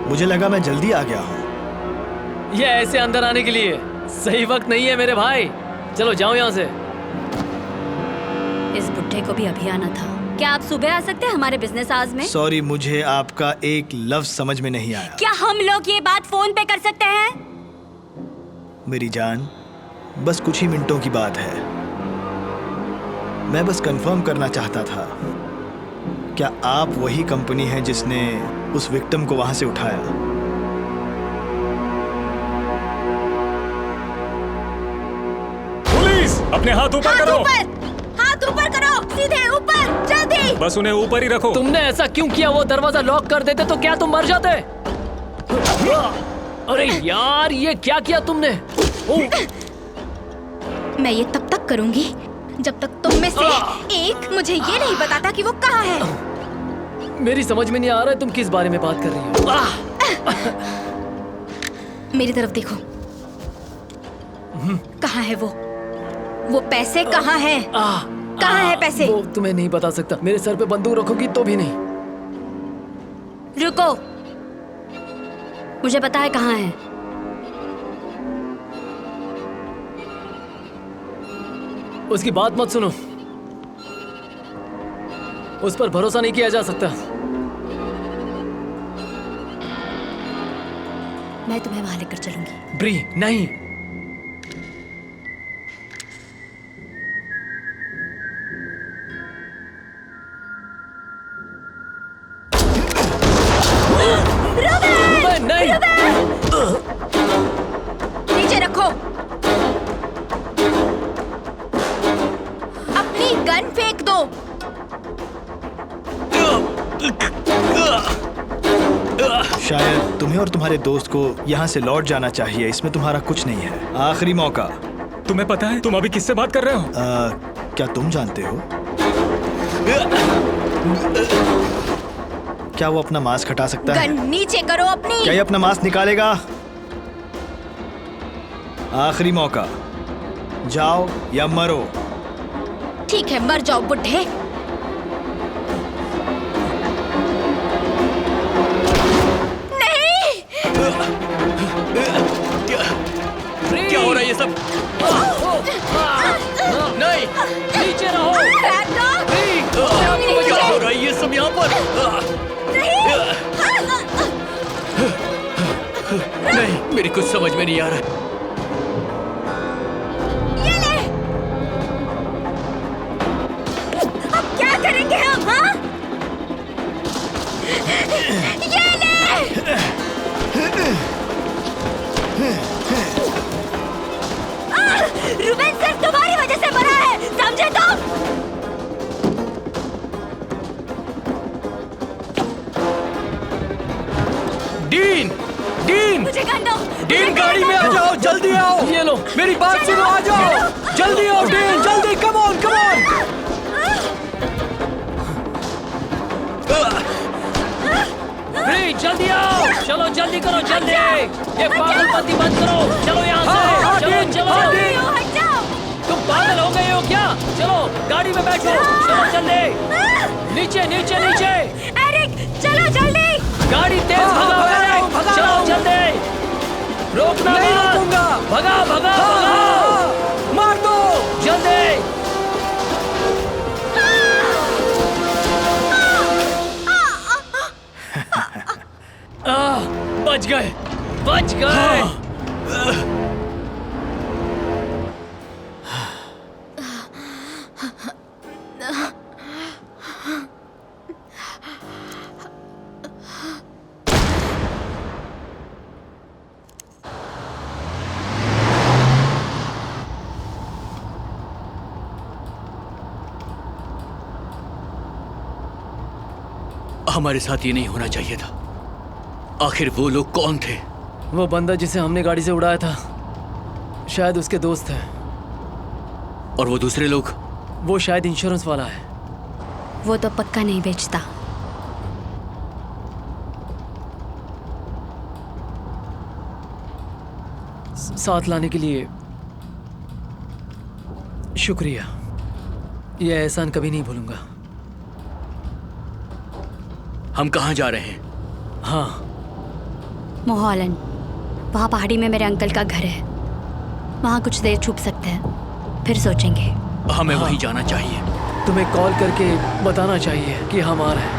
मुझे लगा मैं जल्दी आ गया हूँ। ये ऐसे अंदर आने के लिए सही वक्त नहीं है मेरे भाई। चलो जाओ यहाँ से। इस बुड्ढे को भी अभी आना था। क्या आप सुबह आ सकते हैं हमारे बिजनेस आवर्स में? सॉरी, मुझे आपका एक लफ्ज समझ में नहीं आया। क्या हम लोग ये बात फोन पे कर सकते हैं? मेरी जान, बस कुछ ही मिनटों की बात है। मैं बस कंफर्म करना चाहता था, क्या आप वही कंपनी है जिसने उस विक्टिम को वहां से उठाया? पुलिस, अपने हाथ ऊपर करो। हाथ ऊपर करो, सीधे ऊपर, जल्दी। बस उन्हें ऊपर ही रखो। तुमने ऐसा क्यों किया? वो दरवाजा लॉक कर देते तो क्या तुम मर जाते? अरे यार, ये क्या किया तुमने? मैं ये तब तक करूंगी जब तक तुम में से एक मुझे ये नहीं बताता कि वो कहाँ है। मेरी समझ में नहीं आ रहा है तुम किस बारे में बात कर रही हो। मेरी तरफ देखो। कहाँ है वो पैसे कहाँ है? कहाँ है पैसे? वो तुम्हें नहीं बता सकता। मेरे सर पे बंदूक रखोगी तो भी नहीं। रुको, मुझे पता है कहाँ है। उसकी बात मत सुनो, उस पर भरोसा नहीं किया जा सकता। मैं तुम्हें वहां लेकर चलूंगी। ब्री, नहीं। नहीं। नीचे रखो। अपनी गन फेंक दो। शायद तुम्हें और तुम्हारे दोस्त को यहाँ से लौट जाना चाहिए। इसमें तुम्हारा कुछ नहीं है। आखिरी मौका। तुम्हें पता है तुम अभी किससे बात कर रहे हो? क्या तुम जानते हो? क्या वो अपना मास्क हटा सकता है? गन नीचे करो अपनी। क्या ये अपना मास्क निकालेगा? आखिरी मौका, जाओ या मरो। ठीक है, मर जाओ बुड्ढे। नहीं। क्या हो रहा है ये सब? नहीं, नीचे रहो। क्या हो रहा है ये सब यहाँ पर? नहीं, मेरी कुछ समझ में नहीं आ रहा। ये ले। अब क्या करेंगे हम? हाँ? ये ले। रूबेन सिर्फ तुम्हारी वजह से मरा है, समझे तुम? डीन, डीन, मुझे गन दो। डीन, गाड़ी में आ जाओ, जल्दी आओ। ये लो, मेरी बात सुनो, आ जाओ। जल्दी आओ डीन, जल्दी, कम ऑन, कम ऑन। चलो जल्दी करो जल्दी, ये पागलपंती बंद करो, चलो यहाँ से, चलो चलो। तुम पागल हो गए हो क्या? चलो गाड़ी में बैठो, चलो जल्दी, नीचे नीचे नीचे। एरिक चलो जल्दी, गाड़ी तेज भगाओ एरिक, चलो जल्दी, रोकना मत, भगाओ भगाओ भगाओ, मार दो जल्दी। बच गए बच गए। हमारे साथ ये नहीं होना चाहिए था। आखिर वो लोग कौन थे? वो बंदा जिसे हमने गाड़ी से उड़ाया था, शायद उसके दोस्त है। और वो दूसरे लोग? वो शायद इंश्योरेंस वाला है। वो तो पक्का नहीं बेचता। साथ लाने के लिए शुक्रिया, ये एहसान कभी नहीं भूलूंगा। हम कहाँ जा रहे हैं? हाँ, मोहॉलन, वहाँ पहाड़ी में मेरे अंकल का घर है। वहाँ कुछ देर छुप सकते हैं, फिर सोचेंगे। हमें वहीं जाना चाहिए। तुम्हें कॉल करके बताना चाहिए कि हम आ रहे हैं।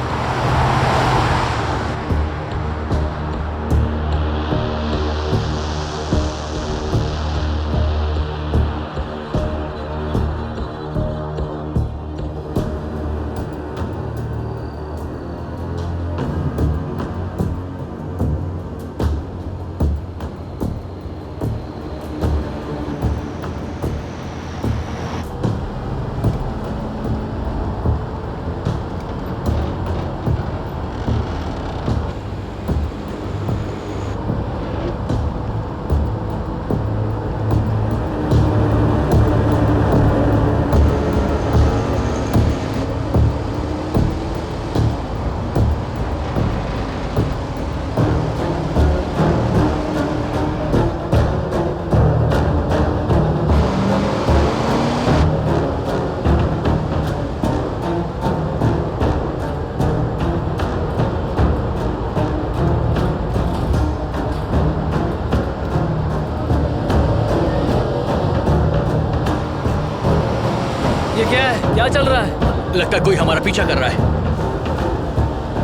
क्या चल रहा है? लगता है कोई हमारा पीछा कर रहा है।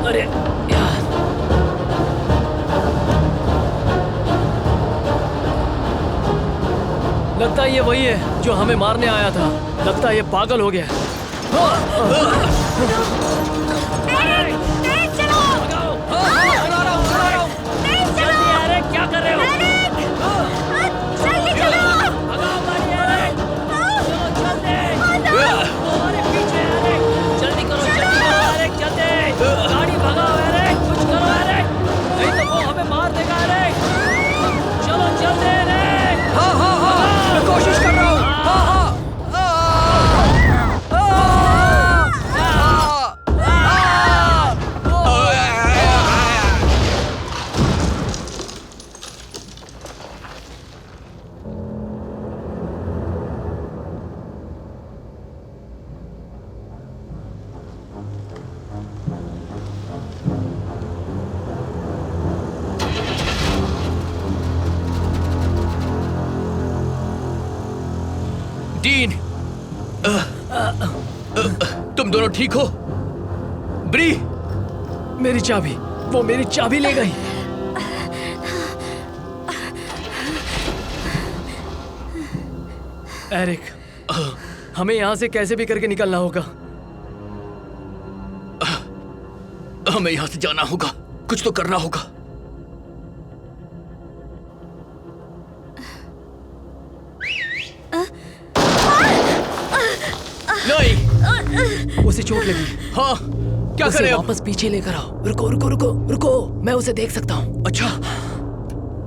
अरे यार, लगता है ये वही है जो हमें मारने आया था। लगता है ये पागल हो गया। जल्दी एरिक, क्या कर रहे हो? गाड़ी भगाओ एरिक, कुछ करो एरिक, नहीं तो वो हमें मार देगा एरिक। चलो जल्दी एरिक। हाँ हाँ हाँ, मैं कोशिश कर रहा हूँ। हाँ हाँ। डीन, तुम दोनों ठीक हो? ब्री, मेरी चाबी, वो मेरी चाबी ले गई। एरिक, हमें यहाँ से कैसे भी करके निकलना होगा। हमें यहाँ से जाना होगा, कुछ तो करना होगा। नहीं, उसे चोट लगी। हाँ, क्या उसे करें अब? वापस पीछे लेकर आओ। रुको रुको रुको रुको, मैं उसे देख सकता हूँ। अच्छा,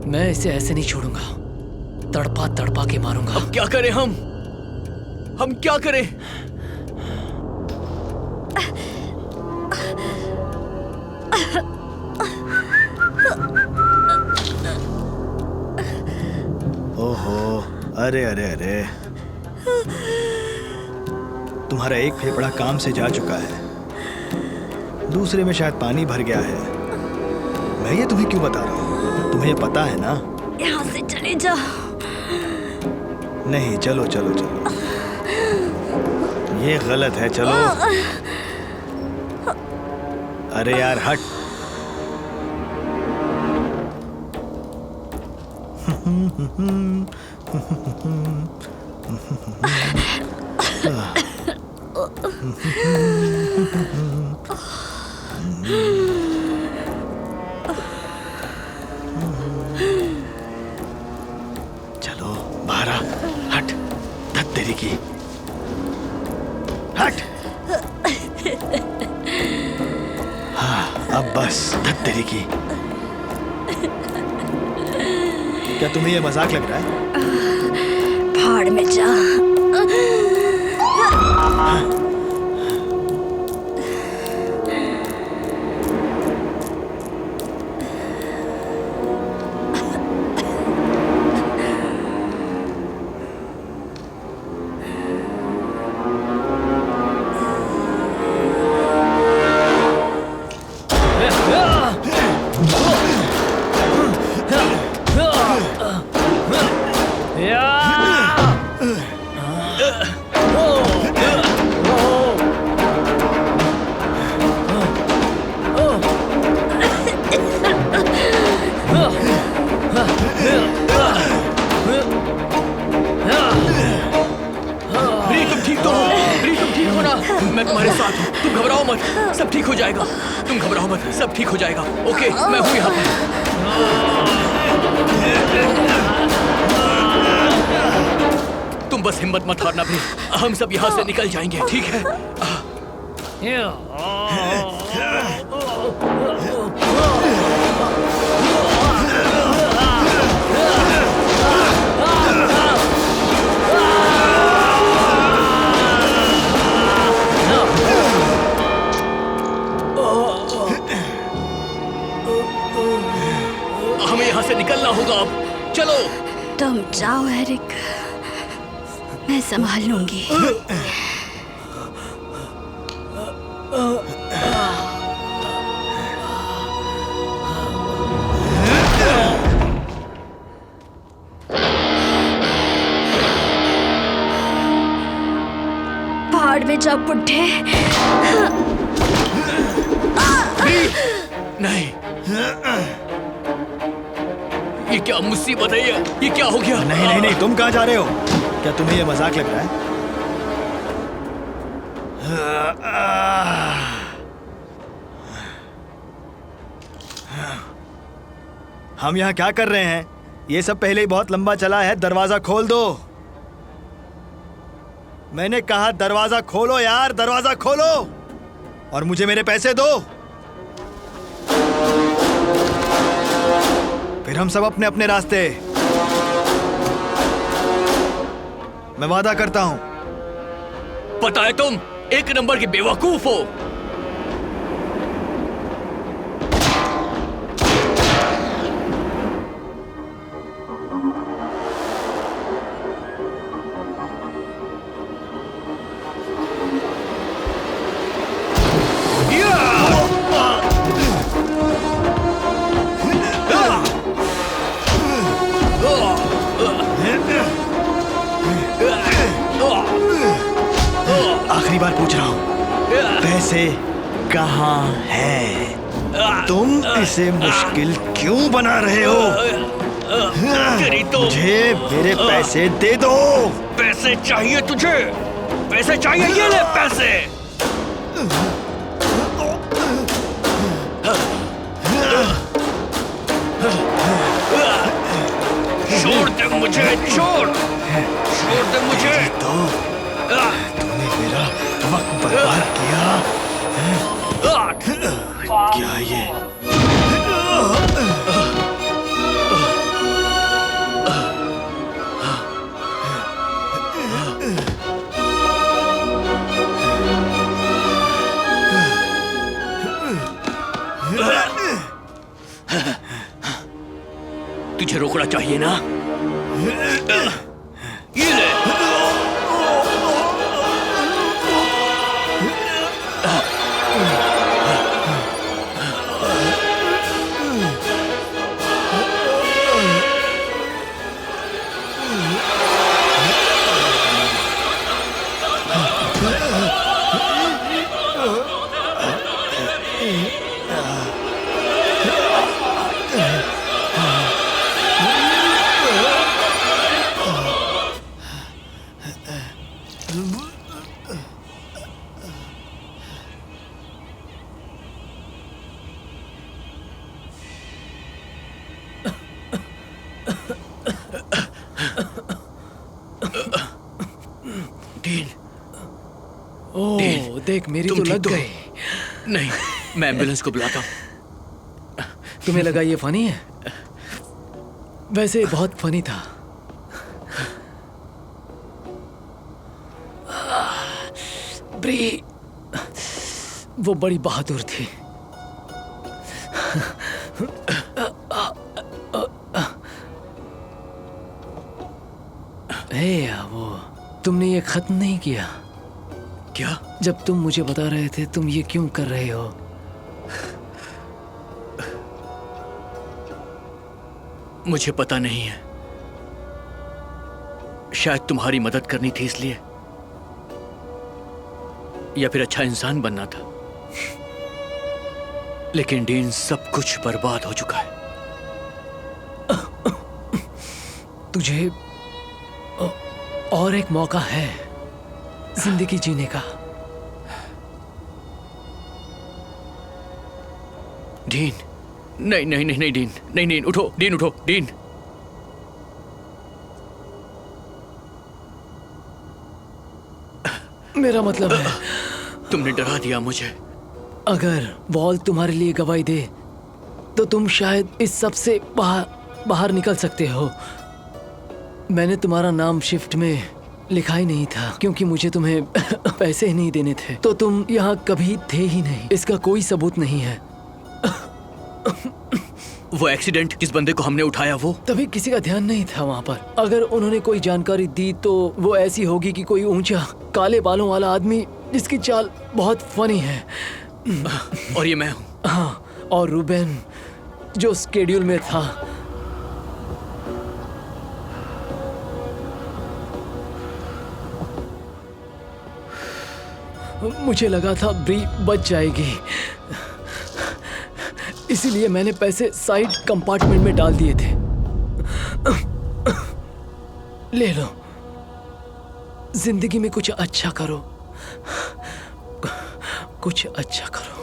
मैं इसे ऐसे नहीं छोड़ूंगा, तड़पा तड़पा के मारूंगा। अब क्या करें हम क्या करें? ओहो, अरे अरे अरे, तुम्हारा एक फेफड़ा काम से जा चुका है, दूसरे में शायद पानी भर गया है। मैं ये तुम्हें क्यों बता रहा हूँ? तुम्हें पता है ना? यहाँ से चले जाओ। नहीं, चलो चलो चलो, ये गलत है, चलो। अरे यार हट। चलो बाहर आ, हट, धत तेरी की, हट। हाँ, अब बस, धत तेरी की। क्या तुम्हें ये मजाक लग रहा है? भाड़ में जा। मैं तुम्हारे साथ हूँ, तुम घबराओ मत, सब ठीक हो जाएगा। तुम घबराओ मत, सब ठीक हो जाएगा। ओके, मैं हूँ यहाँ पर। तुम बस हिम्मत मत हारना भी, हम सब यहाँ से निकल जाएंगे, ठीक है? हमें यहाँ से निकलना होगा अब, चलो। तुम जाओ एरिक, मैं संभाल लूंगी। भाड़ में जाओ बुड्ढे। नहीं, ये क्या मुसीबत है? ये क्या हो गया? नहीं नहीं नहीं, तुम कहाँ जा रहे हो? क्या तुम्हें ये मजाक लग रहा है? हम यहाँ क्या कर रहे हैं? ये सब पहले ही बहुत लंबा चला है, दरवाजा खोल दो। मैंने कहा दरवाजा खोलो यार, दरवाजा खोलो और मुझे मेरे पैसे दो। फिर हम सब अपने अपने रास्ते। मैं वादा करता हूं। पता है तुम एक नंबर के बेवकूफ हो। आखिरी बार पूछ रहा हूं, पैसे कहाँ हैं? तुम इसे मुश्किल क्यों बना रहे हो? मुझे मेरे पैसे दे दो। पैसे चाहिए तुझे? पैसे चाहिए? ये ले पैसे। छोड़ दे मुझे, छोड़ दे मुझे। तो तूने मेरा वक्त बर्बाद किया। क्या ये? तुझे रोकना चाहिए ना? ये ले। ओह, देख मेरी तो लग गई। नहीं, मैं एम्बुलेंस को बुलाता हूँ। तुम्हें लगा ये फनी है? वैसे बहुत फनी था। ब्री, वो बड़ी बहादुर थी। वो तुमने ये खत्म नहीं किया क्या? जब तुम मुझे बता रहे थे तुम ये क्यों कर रहे हो? मुझे पता नहीं है। शायद तुम्हारी मदद करनी थी इसलिए, या फिर अच्छा इंसान बनना था। लेकिन डीन, सब कुछ बर्बाद हो चुका है। तुझे और एक मौका है जिंदगी जीने का। डीन, नहीं नहीं नहीं नहीं डीन, नहीं नहीं, उठो डीन, उठो डीन। मेरा मतलब है, तुमने डरा दिया मुझे। अगर वॉल तुम्हारे लिए गवाही दे तो तुम शायद इस सब से बाहर निकल सकते हो। मैंने तुम्हारा नाम शिफ्ट में लिखा ही नहीं था क्योंकि मुझे तुम्हें पैसे ही नहीं देने थे, तो तुम यहाँ कभी थे ही नहीं। इसका कोई सबूत नहीं है। वो एक्सीडेंट, जिस बंदे को हमने उठाया, वो तभी किसी का ध्यान नहीं था वहाँ पर। अगर उन्होंने कोई जानकारी दी तो वो ऐसी होगी कि कोई ऊंचा काले बालों वाला आदमी जिसकी चाल बहुत फनी है। और ये मैं हूँ। हाँ, और रूबेन जो स्केड्यूल में था। मुझे लगा था ब्री बच जाएगी, इसीलिए मैंने पैसे साइड कंपार्टमेंट में डाल दिए थे। ले लो, जिंदगी में कुछ अच्छा करो, कुछ अच्छा करो।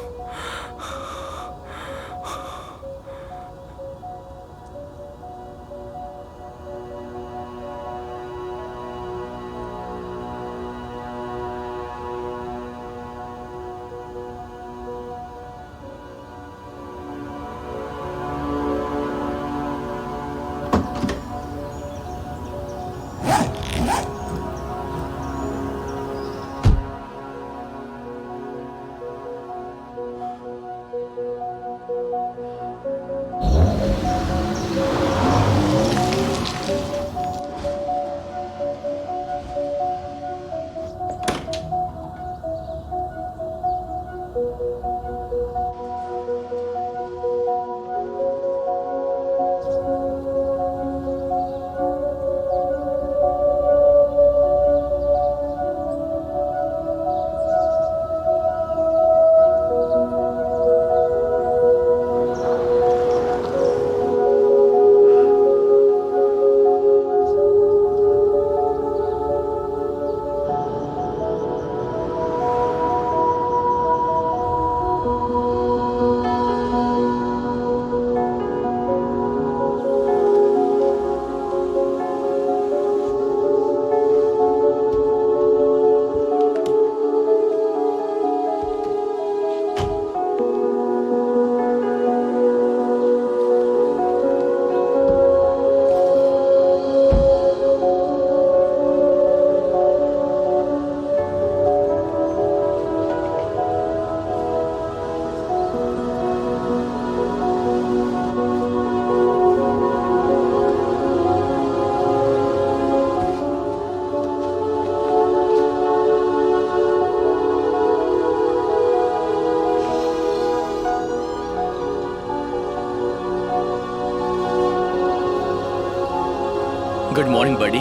गुड मॉर्निंग बडी।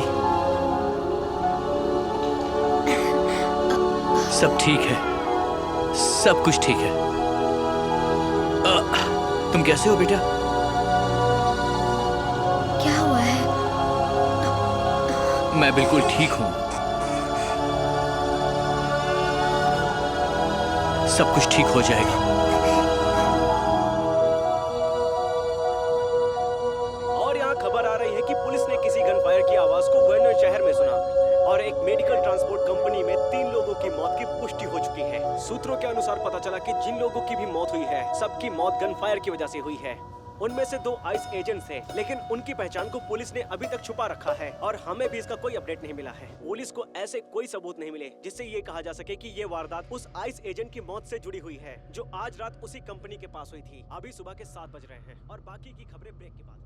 सब ठीक है, सब कुछ ठीक है। तुम कैसे हो बेटा? क्या हुआ है? मैं बिल्कुल ठीक हूँ। सब कुछ ठीक हो जाएगा। और यहाँ खबर आ रही है कि पुलिस ने किसी गनफायर की आवाज को वर्नर शहर में सुना और एक मेडिकल ट्रांसपोर्ट कंपनी में 3 लोगों की मौत की पुष्टि हो चुकी है। सूत्रों के अनुसार पता चला कि जिन लोगों की भी मौत हुई है, सबकी मौत गनफायर की वजह से हुई है। उनमें से 2 आइस एजेंट्स हैं, लेकिन उनकी पहचान को पुलिस ने अभी तक छुपा रखा है और हमें भी इसका कोई अपडेट नहीं मिला है। पुलिस को ऐसे कोई सबूत नहीं मिले जिससे ये कहा जा सके कि ये वारदात उस आइस एजेंट की मौत से जुड़ी हुई है जो आज रात उसी कंपनी के पास हुई थी। अभी सुबह के 7 बज रहे हैं और बाकी की खबरें ब्रेक के बाद।